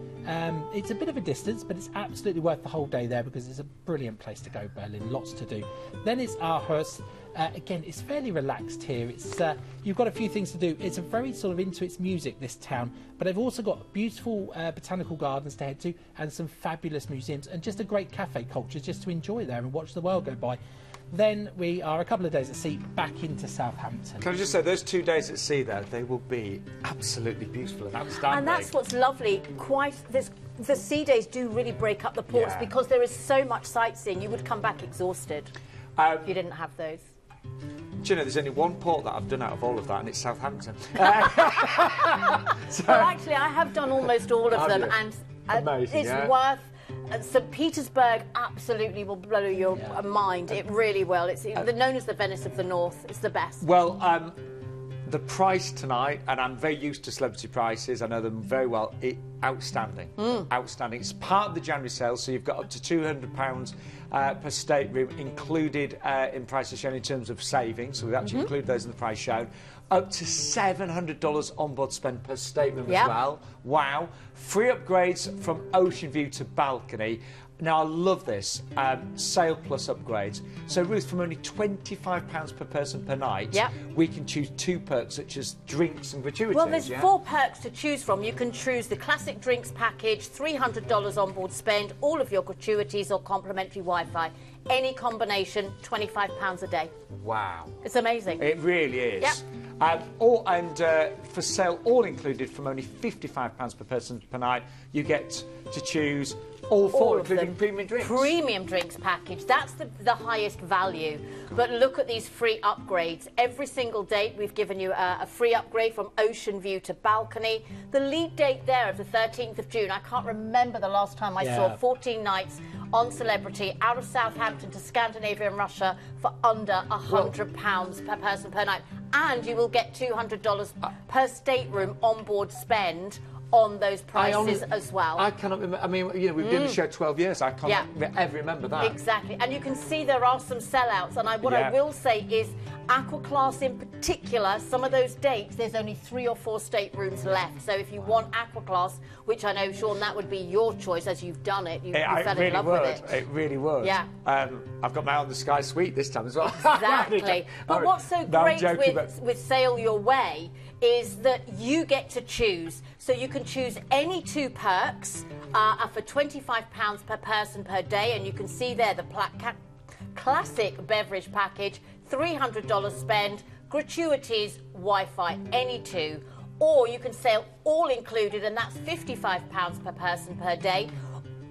It's a bit of a distance, but it's absolutely worth the whole day there, because it's a brilliant place to go, Berlin. Lots to do. Then it's Aarhus. Again, it's fairly relaxed here. It's you've got a few things to do. It's a very sort of into its music, this town, but they've also got beautiful botanical gardens to head to, and some fabulous museums, and just a great cafe culture just to enjoy there and watch the world go by. Then we are a couple of days at sea back into Southampton. Can I just say, those 2 days at sea there, they will be absolutely beautiful and outstanding. And that's what's lovely. The sea days do really break up the ports because there is so much sightseeing. You would come back exhausted if you didn't have those. Do you know, there's only one port that I've done out of all of that, and it's Southampton. Well, actually, I have done almost all of them, and Amazing, it's worth. St. Petersburg absolutely will blow your mind. It really will. It's known as the Venice of the North. It's the best. Well, the price tonight, and I'm very used to celebrity prices, I know them very well, outstanding. Outstanding. It's part of the January sale, so you've got up to £200 per stateroom included in prices shown in terms of savings, so we actually include those in the price shown. Up to $700 onboard spend per stateroom as well. Wow. Free upgrades from ocean view to balcony. Now, I love this, Sail Plus upgrades. So, Ruth, from only £25 per person per night, we can choose 2 perks, such as drinks and gratuities. Well, there's 4 perks to choose from. You can choose the classic drinks package, $300 onboard spend, all of your gratuities or complimentary Wi-Fi. Any combination, £25 a day. Wow. It's amazing. It really is. Yep. For sale, all included, from only £55 per person per night, you get to choose all 4, including premium drinks. Premium drinks package. That's the highest value. But look at these free upgrades. Every single date, we've given you a free upgrade from ocean view to balcony. The lead date there of the 13th of June, I can't remember the last time I saw 14 nights on Celebrity out of Southampton to Scandinavia and Russia for under £100 per person per night. And you will get $200 per stateroom onboard spend on those prices as well. I cannot remember. I mean, you know, we've been in the show 12 years. I can't ever remember that. Exactly. And you can see there are some sellouts. And what I will say is, Aqua Class in particular, some of those dates, there's only 3 or 4 staterooms left. So if you want Aqua Class, which I know, Sean, that would be your choice as you've done it. You fell in love with it. It really would. Yeah. I've got my Eye on the Sky suite this time as well. Exactly. But what's so great with Sail Your Way is that you get to choose. So you can choose any 2 perks for £25 per person per day. And you can see there the classic beverage package, $300 spend, gratuities, Wi-Fi, any 2. Or you can sail all included, and that's £55 per person per day.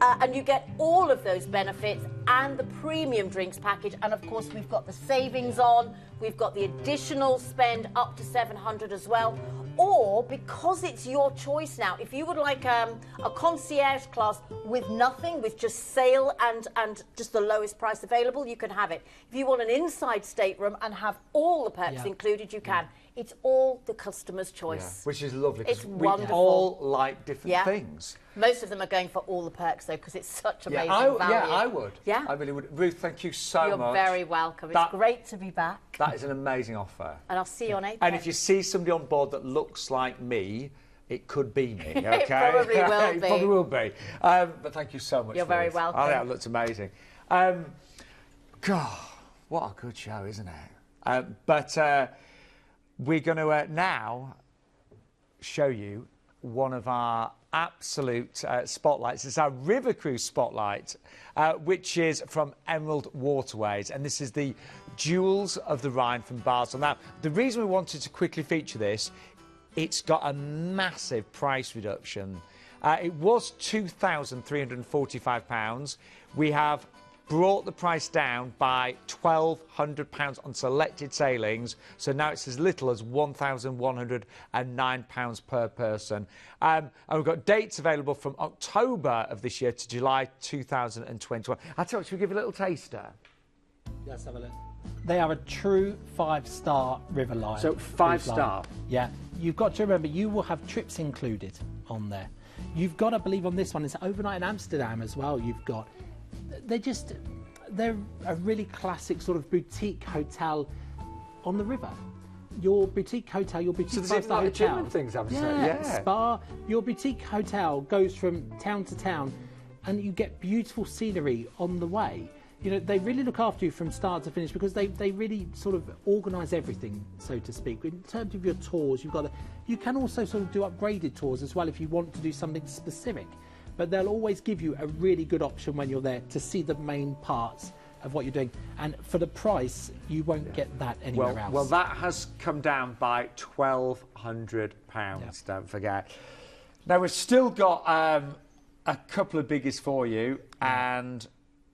And you get all of those benefits and the premium drinks package. And of course, we've got the savings on. We've got the additional spend up to $700 as well. Or, because it's your choice now, if you would like a concierge class with nothing, with just sail and just the lowest price available, you can have it. If you want an inside stateroom and have all the perks included, you can. It's all the customer's choice. Which is lovely. It's we wonderful. all like different things. Most of them are going for all the perks, though, because it's such amazing value. Yeah, I would. Yeah. I really would. Ruth, thank you so much. You're very welcome. It's great to be back. That is an amazing offer. And I'll see you on April. And if you see somebody on board that looks like me, it could be me, okay? It probably will be. It probably will be. But thank you so much. You're very welcome. Oh, that looks amazing. God, what a good show, isn't it? But we're going to now show you one of our absolute spotlights. It's our river cruise spotlight, which is from Emerald Waterways, and this is the Jewels of the Rhine from Basel. Now, the reason we wanted to quickly feature this, it's got a massive price reduction. It was £2,345. We have brought the price down by £1,200 on selected sailings, so now it's as little as £1,109 per person. And we've got dates available from October of this year to July 2021. I tell you, should we give a little taster? Let's have a look. They are a true 5-star river line. So 5-star? Yeah. You've got to remember, you will have trips included on there. You've got to believe on this one, it's overnight in Amsterdam as well. You've got... They're a really classic sort of boutique hotel on the river. Your boutique hotel, your boutique five-star hotel. Things, spa. Your boutique hotel goes from town to town, and you get beautiful scenery on the way. You know, they really look after you from start to finish because they really sort of organise everything, so to speak. In terms of your tours, you can also sort of do upgraded tours as well if you want to do something specific. But they'll always give you a really good option when you're there to see the main parts of what you're doing. And for the price, you won't get that anywhere else. Well, that has come down by £1,200, don't forget. Now, we've still got a couple of biggies for you, and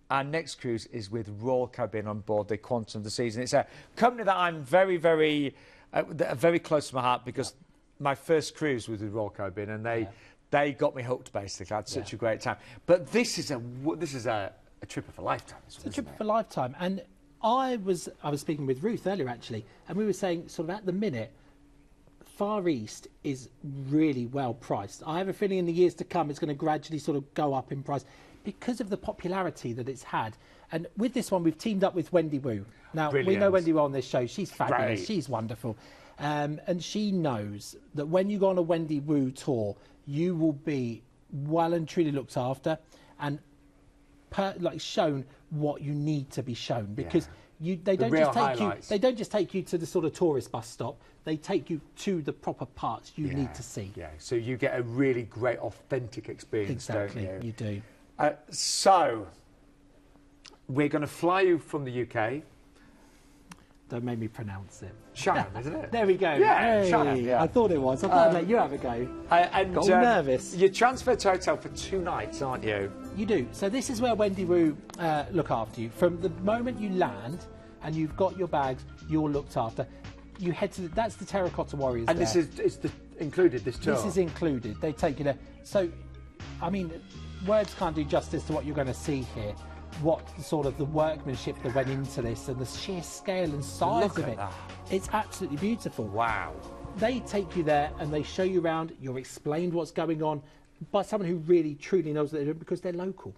our next cruise is with Royal Caribbean on board the Quantum of the Seas. And it's a company that I'm very, very, very close to my heart, because my first cruise was with Royal Caribbean, and they got me hooked, basically. I had such a great time. But this is a trip of a lifetime. It's a trip of a lifetime. And I was speaking with Ruth earlier, actually, and we were saying sort of at the minute, Far East is really well priced. I have a feeling in the years to come it's going to gradually sort of go up in price because of the popularity that it's had. And with this one, we've teamed up with Wendy Wu. Now, we know Wendy Wu on this show. She's fabulous. Right. She's wonderful. And she knows that when you go on a Wendy Wu tour, you will be well and truly looked after and shown what you need to be shown, because they don't just take you to the sort of tourist bus stop. They take you to the proper parts you need to see. Yeah, so you get a really great, authentic experience, don't you? You do. So, we're going to fly you from the UK. Don't make me pronounce it. Shannon, isn't it? There we go. Yeah, hey, Shannon, yeah. I thought it was. I thought I'd let you have a go. Got all nervous. You're transferred to a hotel for 2 nights, aren't you? You do. So this is where Wendy Wu look after you. From the moment you land and you've got your bags, you're looked after. You head to that's the Terracotta Warriors. And this is included, this tour? This is included. They take you there. So, I mean, words can't do justice to what you're going to see here. What sort of the workmanship that went into this and the sheer scale and size of it. It's absolutely beautiful. Wow. They take you there and they show you around. You're explained what's going on by someone who really, truly knows what they're doing, because they're local.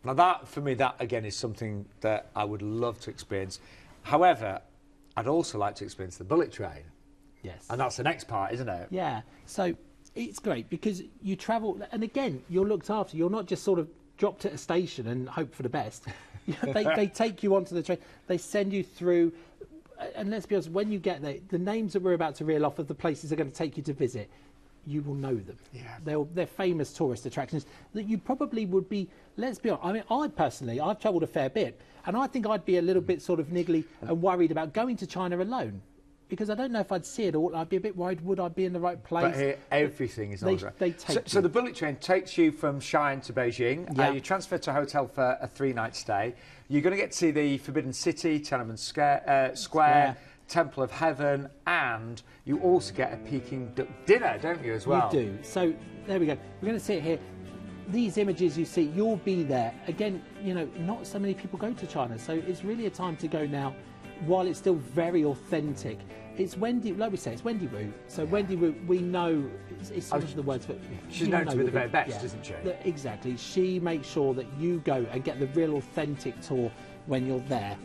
Now that, for me, that again is something that I would love to experience. However, I'd also like to experience the bullet train. Yes. And that's the next part, isn't it? Yeah. So it's great because you travel, and again, you're looked after. You're not just sort of dropped at a station and hope for the best. They take you onto the train. They send you through, and let's be honest, when you get there, the names that we're about to reel off of the places they're going to take you to visit, you will know them. Yeah. They're famous tourist attractions that you probably would be, let's be honest, I mean, I've travelled a fair bit, and I think I'd be a little bit sort of niggly and worried about going to China alone, because I don't know if I'd see it all. I'd be a bit worried, would I be in the right place? But here, everything is on right. So the bullet train takes you from Xi'an to Beijing. Yeah. You transfer to a hotel for a 3-night stay. You're going to get to see the Forbidden City, Tiananmen Square, Temple of Heaven, and you also get a Peking duck dinner, don't you, as well? You do. So there we go. We're going to see it here. These images you see, you'll be there. Again, you know, not so many people go to China, so it's really a time to go now, while it's still very authentic. It's Wendy, like we say, it's Wendy Wu. So Wendy Wu, we know, it's sort of the words, but she's known to be the very best, isn't she? Exactly. She makes sure that you go and get the real authentic tour when you're there.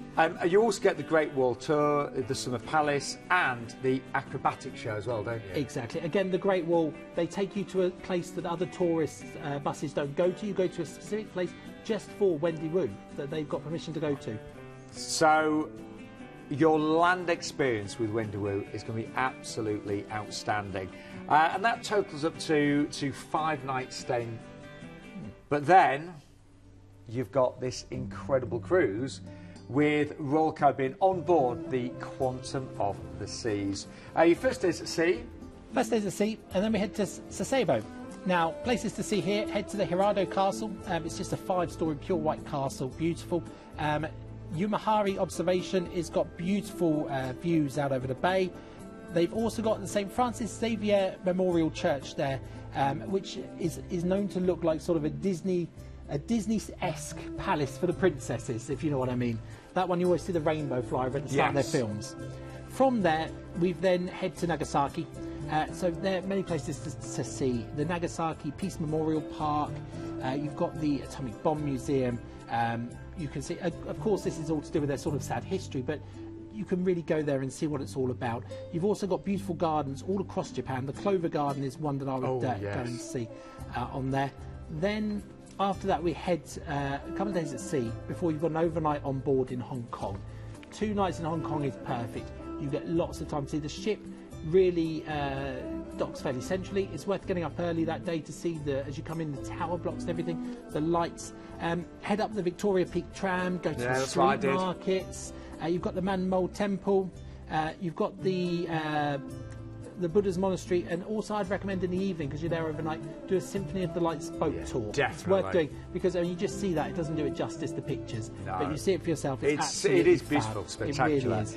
You also get the Great Wall Tour, the Summer Palace, and the acrobatic show as well, don't you? Exactly. Again, the Great Wall, they take you to a place that other tourist buses don't go to. You go to a specific place just for Wendy Wu that they've got permission to go to. So your land experience with Wendy Wu is going to be absolutely outstanding. And that totals up to 5 nights staying. But then you've got this incredible cruise with Royal Caribbean on board the Quantum of the Seas. Your first day's at sea? First day's at sea, and then we head to Sasebo. Now, places to see here, head to the Hirado Castle. It's just a 5-storey pure white castle, beautiful. Umahari Observation has got beautiful views out over the bay. They've also got the St. Francis Xavier Memorial Church there, which is known to look like sort of a Disney-esque palace for the princesses, if you know what I mean. That one, you always see the rainbow fly over at the start of their films. From there, we've then head to Nagasaki. So there are many places to see. The Nagasaki Peace Memorial Park, you've got the Atomic Bomb Museum. You can see, of course, this is all to do with their sort of sad history, but you can really go there and see what it's all about. You've also got beautiful gardens all across Japan. The Clover Garden is one that I would go and see on there. Then after that, we head a couple of days at sea before you've got an overnight on board in Hong Kong. 2 nights in Hong Kong is perfect. You get lots of time to see the ship. Really docks fairly centrally. It's worth getting up early that day to see as you come in, the tower blocks and everything, the lights. Head up the Victoria Peak tram, go to the street markets. You've got the Man Mole Temple. You've got the Buddha's Monastery, and also I'd recommend in the evening, because you're there overnight, do a Symphony of the Lights boat tour. Definitely. It's worth doing, because you just see that, it doesn't do it justice, the pictures, but you see it for yourself. It is beautiful, spectacular. It really is.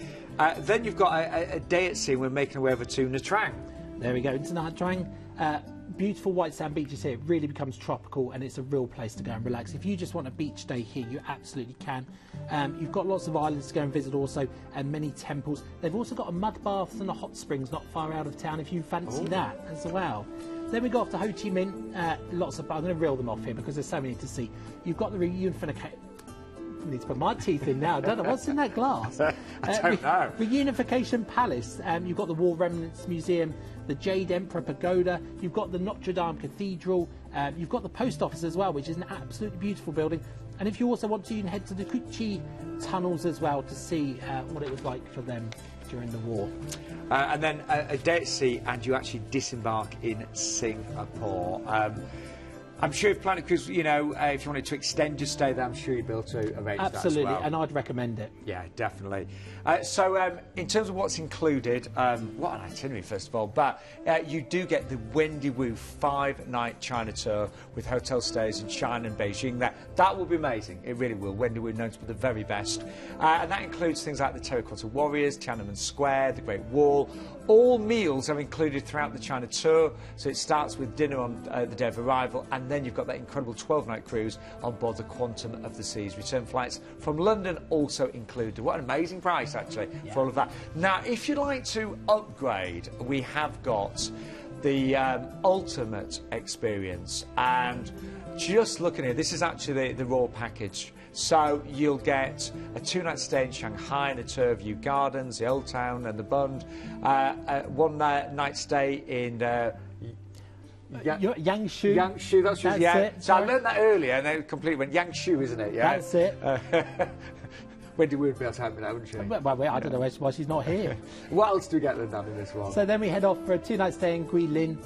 Then you've got a day at sea. We're making our way over to Nha Trang. There we go, into Nha Trang. Beautiful white sand beaches here. It really becomes tropical, and it's a real place to go and relax. If you just want a beach day here, you absolutely can. You've got lots of islands to go and visit also, and many temples. They've also got a mud bath and a hot springs not far out of town if you fancy that as well. Then we go off to Ho Chi Minh. I'm going to reel them off here because there's so many to see. You've got the reunification. I need to put my teeth in now. I don't know what's in that glass. I don't know. Reunification Palace. You've got the War Remnants Museum, the Jade Emperor Pagoda. You've got the Notre Dame Cathedral. You've got the post office as well, which is an absolutely beautiful building. And if you also want to, you can head to the Kuchi tunnels as well to see what it was like for them during the war. And then a day at sea, and you actually disembark in Singapore. I'm sure if Planet Cruise, you know, if you wanted to extend your stay there, I'm sure you'd be able to arrange that as Absolutely, well. and I'd recommend it. Yeah, definitely. So in terms of what's included, what an itinerary, first of all, but you do get the Wendy Wu 5-night China tour with hotel stays in China and Beijing. That will be amazing. It really will. Wendy Wu, known to be the very best. And that includes things like the Terracotta Warriors, Tiananmen Square, the Great Wall. All meals are included throughout the China tour, so it starts with dinner on the day of arrival, and then you've got that incredible 12-night cruise on board the Quantum of the Seas. Return flights from London also included. What an amazing price, actually, for all of that. Now, if you'd like to upgrade, we have got the ultimate experience, and just looking here, this is actually the raw package. So you'll get a 2-night stay in Shanghai and a tour of Yew Gardens, the Old Town and the Bund, 1-night stay in Yangshu. Yangshu, that's it. So I learned that earlier, and then it completely went Yangshu, isn't it? Yeah. That's it. Wendy would be able to help me now, wouldn't she? Well, I don't know why she's not here. What else do we get then in this one? So then we head off for a 2-night stay in Guilin.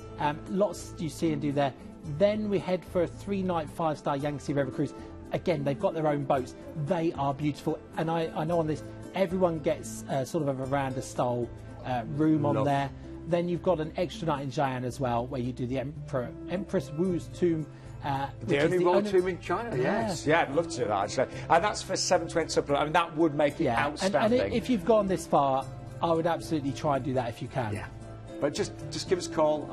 Lots you see and do there. Then we head for a 3-night 5-star Yangtze River cruise. Again, they've got their own boats. They are beautiful. And I know on this, everyone gets sort of a veranda-style room on there. Then you've got an extra night in Xi'an as well, where you do the Empress Wu's tomb. The only royal tomb in China, yes. Yeah, I'd love to do that, actually. And that's for 720 supplement. I mean, that would make it outstanding. And if you've gone this far, I would absolutely try and do that if you can. Yeah. But just give us a call.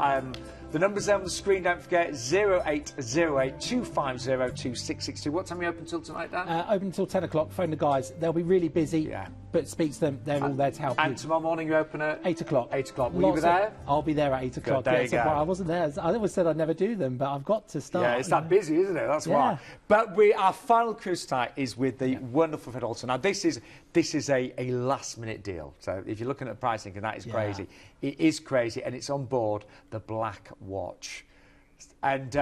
The number's there on the screen, don't forget, 0808 250 2662. What time are you open till tonight, Dan? Open until 10 o'clock. Phone the guys. They'll be really busy, but speak to them. They're all there to help you. And tomorrow morning you open at? 8 o'clock. 8 o'clock. Will you be there? I'll be there at 8 o'clock. There you go. I wasn't there. I always said I'd never do them, but I've got to start. Yeah, it's that busy, isn't it? That's why. But our final cruise tonight is with the wonderful Fred Olsen. Now, this is a last-minute deal. So if you're looking at pricing, and that is crazy. It is crazy, and it's on board the Black Watch. And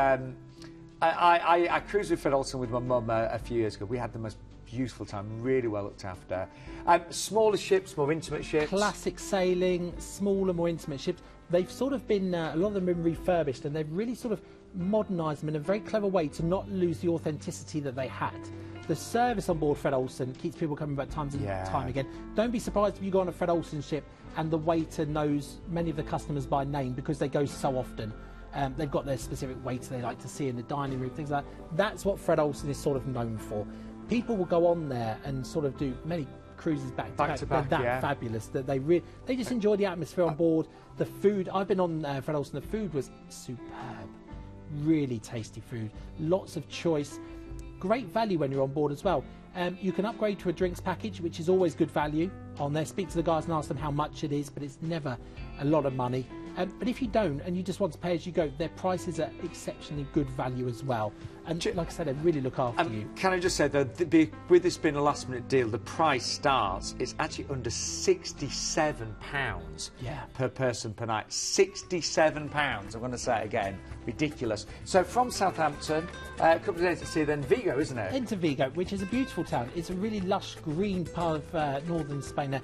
I cruised with Fred Olsen with my mum a few years ago. We had the most beautiful time, really well looked after. Smaller ships, more intimate ships. Classic sailing, smaller, more intimate ships. They've sort of been, a lot of them have been refurbished, and they've really sort of modernised them in a very clever way to not lose the authenticity that they had. The service on board Fred Olsen keeps people coming back time and time again. Don't be surprised if you go on a Fred Olsen ship and the waiter knows many of the customers by name because they go so often. They've got their specific waiter they like to see in the dining room, things like that. That's what Fred Olsen is sort of known for. People will go on there and sort of do many cruises back to back. They're that fabulous that they just enjoy the atmosphere on board. The food, I've been on Fred Olsen, the food was superb. Really tasty food. Lots of choice. Great value when you're on board as well. You can upgrade to a drinks package, which is always good value on there. Speak to the guys and ask them how much it is, but it's never a lot of money. But if you don't and you just want to pay as you go, their prices are exceptionally good value as well. And like I said, they really look after you. Can I just say, though, with this being a last-minute deal, the price starts, it's actually under £67 per person per night. £67, I'm going to say it again. Ridiculous. So from Southampton, a couple of days to see, then Vigo, isn't it? Into Vigo, which is a beautiful town. It's a really lush green part of northern Spain there.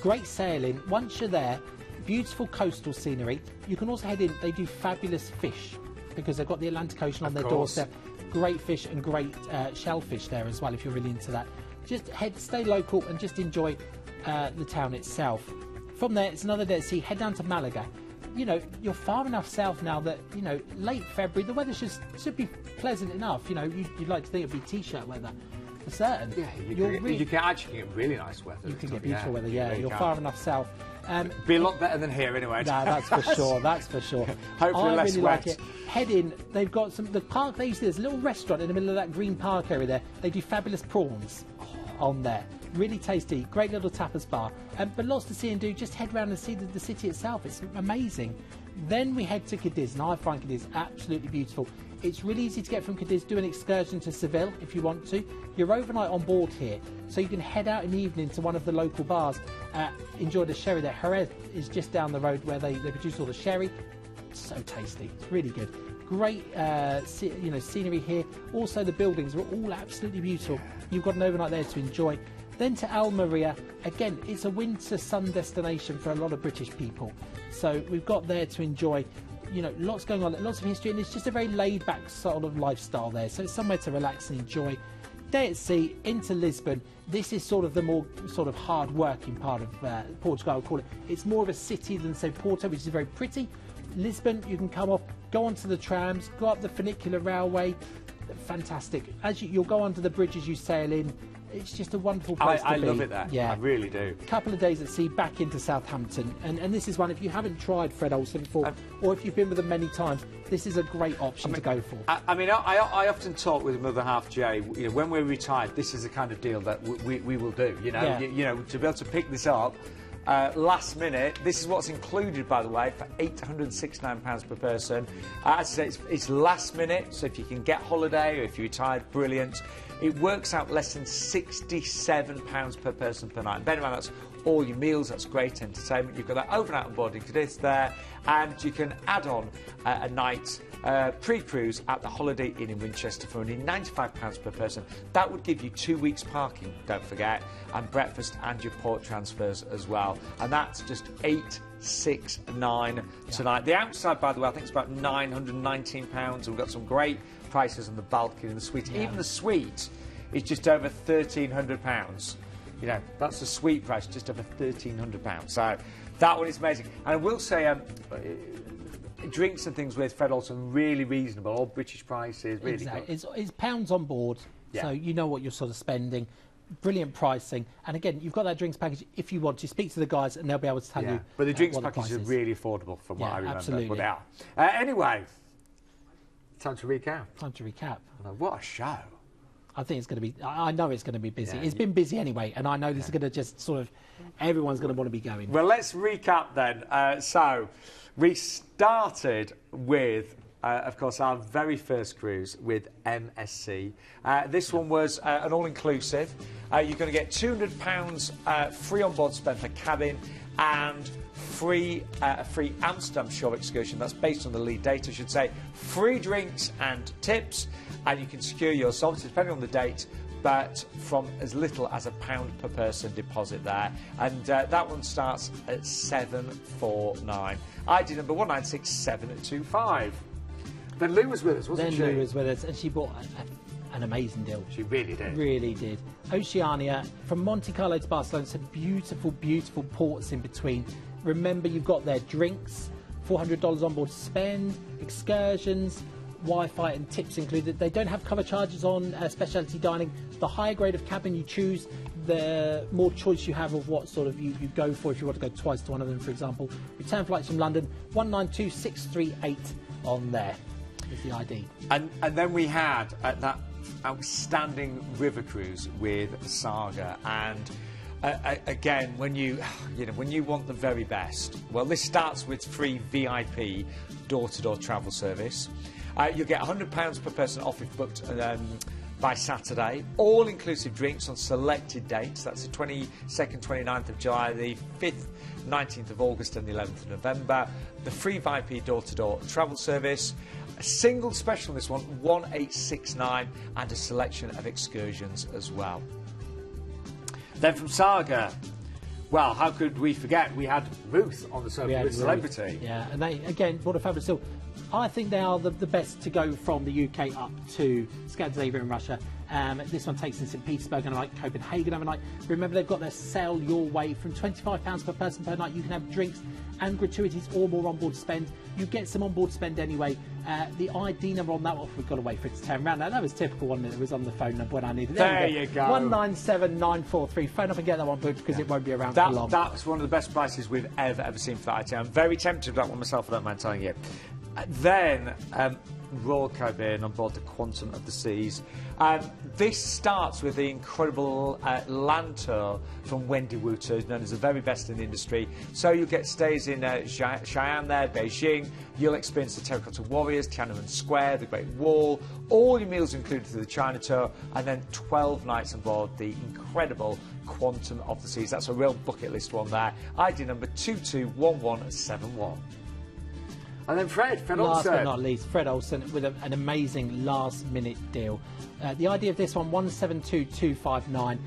Great sailing. Once you're there, beautiful coastal scenery. You can also head in, they do fabulous fish because they've got the Atlantic Ocean on their doorstep. Great fish and great shellfish there as well if you're really into that. Just stay local and just enjoy the town itself. From there, it's another day at sea. Head down to Malaga. You know, you're far enough south now that, you know, late February, the weather should be pleasant enough. You know, you'd like to think it'd be t-shirt weather for certain. Yeah, you can actually get really nice weather. You can get beautiful weather, yeah. You're far enough south. Be a lot better than here anyway. No, that's for sure. That's for sure. Hopefully less really wet. like it. Head in. They've got the park. They used to, there's a little restaurant in the middle of that green park area there. They do fabulous prawns on there. Really tasty. Great little tapas bar. But lots to see and do. Just head around and see the city itself. It's amazing. Then we head to Cadiz, and I find Cadiz absolutely beautiful. It's really easy to get from Cadiz, do an excursion to Seville if you want to. You're overnight on board here, so you can head out in the evening to one of the local bars, enjoy the sherry there. Jerez is just down the road where they produce all the sherry. It's so tasty, it's really good. Great scenery here. Also the buildings are all absolutely beautiful. You've got an overnight there to enjoy. Then to Almeria, again, it's a winter sun destination for a lot of British people. So we've got there to enjoy. You know, lots going on, lots of history, and it's just a very laid-back sort of lifestyle there. So it's somewhere to relax and enjoy. Day at sea into Lisbon. This is sort of the more sort of hard-working part of Portugal, I would call it. It's more of a city than, say, Porto, which is very pretty. Lisbon, you can come off, go onto the trams, go up the funicular railway. Fantastic. As you'll go onto the bridge as you sail in. It's just a wonderful place to be. I love it there. Yeah. I really do. A couple of days at sea, back into Southampton. And this is one, if you haven't tried Fred Olsen before, or if you've been with them many times, this is a great option to go for. I often talk with Mother Half Jay, you know, when we're retired, this is the kind of deal that we will do. You know, you know, to be able to pick this up last minute. This is what's included, by the way, for £869 per person. As I say, it's last minute, so if you can get holiday or if you're retired, brilliant. It works out less than £67 per person per night. And bear in mind, that's all your meals, that's great entertainment. You've got that overnight on board in Cadiz there, and you can add on a night pre-cruise at the Holiday Inn in Winchester for only £95 per person. That would give you 2 weeks parking, don't forget, and breakfast and your port transfers as well. And that's just £869 tonight. The outside, by the way, I think it's about £919. We've got some great prices on the balcony and the suite. Even the suite is just over £1,300. You know, that's the suite price, just over £1,300. So that one is amazing. And I will say, drinks and things with Fred Olsen really reasonable, all British prices, really exactly. It's pounds on board, so you know what you're sort of spending. Brilliant pricing, and again, you've got that drinks package if you want to. Speak to the guys, and they'll be able to tell you. But the drinks what packages are really affordable, from what I remember. Absolutely. Well, they are. Anyway, time to recap. Time to recap. What a show! I think it's going to be. I know it's going to be busy. It's been busy anyway, and I know this is going to just sort of. Everyone's going to want to be going. Well, let's recap then. So, we started with. Of course, our very first cruise with MSC. This one was an all-inclusive. You're going to get £200 free on-board spend per cabin and a free Amsterdam shore excursion. That's based on the lead date, I should say. Free drinks and tips, and you can secure your salts depending on the date, but from as little as £1 per person deposit there. And that one starts at $749. ID number 196725. Then Lou was with us, wasn't she? Then Lou was with us, and she bought an amazing deal. She really did. Really did. Oceania, from Monte Carlo to Barcelona, some beautiful, beautiful ports in between. Remember, you've got their drinks, $400 on board to spend, excursions, Wi-Fi and tips included. They don't have cover charges on specialty dining. The higher grade of cabin you choose, the more choice you have of what sort of you go for if you want to go twice to one of them, for example. Return flights from London, 192638 on there. Is the ID. And then we had that outstanding river cruise with Saga, and again, when you want the very best, well, this starts with free VIP door-to-door travel service. You'll get £100 per person off if booked by Saturday. All-inclusive drinks on selected dates. That's the 22nd, 29th of July, the 5th, 19th of August and the 11th of November. The free VIP door-to-door travel service. A single special on this one, 1869, and a selection of excursions as well. Then from Saga, well, how could we forget? We had Ruth on the sofa with Celebrity. Yeah, and they, again, brought a fabulous deal. I think they are the best to go from the UK up to Scandinavia and Russia. This one takes in St. Petersburg and like Copenhagen overnight. Remember, they've got their Sail Your Way from £25 per person per night. You can have drinks and gratuities or more on board spend. You get some on board spend anyway. The ID number on that one, we've got to wait for it to turn around. Now, that was typical one that was on the phone number when I needed it. There you go. 197943. Phone up and get that one booked because it won't be around for long. That's one of the best prices we've ever seen for that itinerary. I'm very tempted with that one myself, I don't mind telling you. Then, Royal Caribbean on board the Quantum of the Seas. This starts with the incredible land tour from Wendy Wuter, known as the very best in the industry. So you'll get stays in Cheyenne there, Beijing. You'll experience the Terracotta Warriors, Tiananmen Square, the Great Wall. All your meals included through the China tour, and then 12 nights on board the incredible Quantum of the Seas. That's a real bucket list one there. ID number 221171. And then Fred Olsen. Last but not least, Fred Olsen with an amazing last-minute deal. The idea of this one, 172259,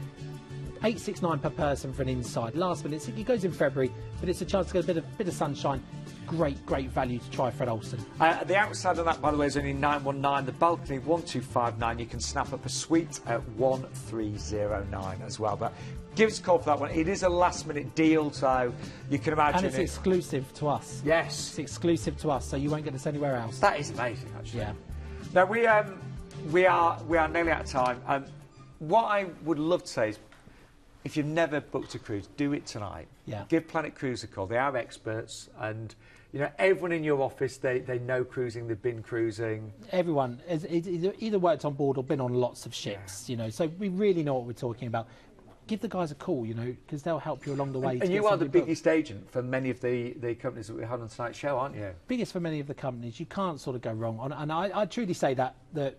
869 per person for an inside. Last minute, it goes in February, but it's a chance to get a bit of sunshine. Great value to try Fred Olsen. The outside of that, by the way, is only 919. The balcony, 1259. You can snap up a suite at 1309 as well. But give us a call for that one. It is a last-minute deal, so you can imagine. And it's exclusive to us. Yes. It's exclusive to us, so you won't get this anywhere else. That is amazing, actually. Yeah. Now, we are nearly out of time. What I would love to say is, if you've never booked a cruise, do it tonight. Yeah. Give Planet Cruise a call. They are experts, and you know everyone in your office. They know cruising. They've been cruising. Everyone has either worked on board or been on lots of ships. You know, so we really know what we're talking about. Give the guys a call, you know, because they'll help you along the way. And you are the biggest agent for many of the companies that we had on tonight's show, aren't you? Biggest for many of the companies. You can't sort of go wrong. And I truly say that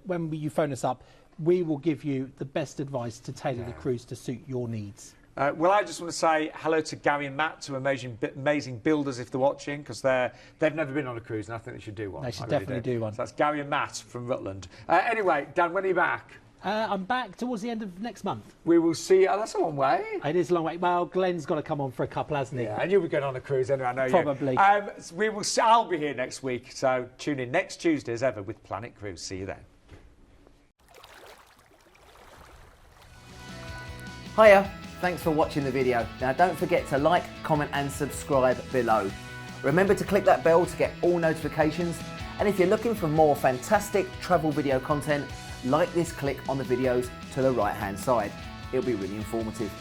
when you phone us up, we will give you the best advice to tailor the cruise to suit your needs. Well, I just want to say hello to Gary and Matt, two amazing builders, if they're watching, because they've never been on a cruise, and I think they should do one. They should definitely do one. So that's Gary and Matt from Rutland. Anyway, Dan, when are you back? I'm back towards the end of next month. We will see. Oh, that's a long way. It is a long way. Well, Glenn's got to come on for a couple, hasn't he? Yeah, and you'll be going on a cruise anyway, I know. Probably. We will. I'll be here next week, so tune in next Tuesday as ever with Planet Cruise. See you then. Hiya, thanks for watching the video. Now don't forget to like, comment and subscribe below. Remember to click that bell to get all notifications, and if you're looking for more fantastic travel video content like this, click on the videos to the right hand side. It'll be really informative.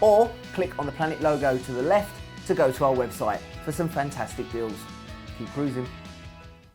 Or click on the Planet logo to the left to go to our website for some fantastic deals. Keep cruising.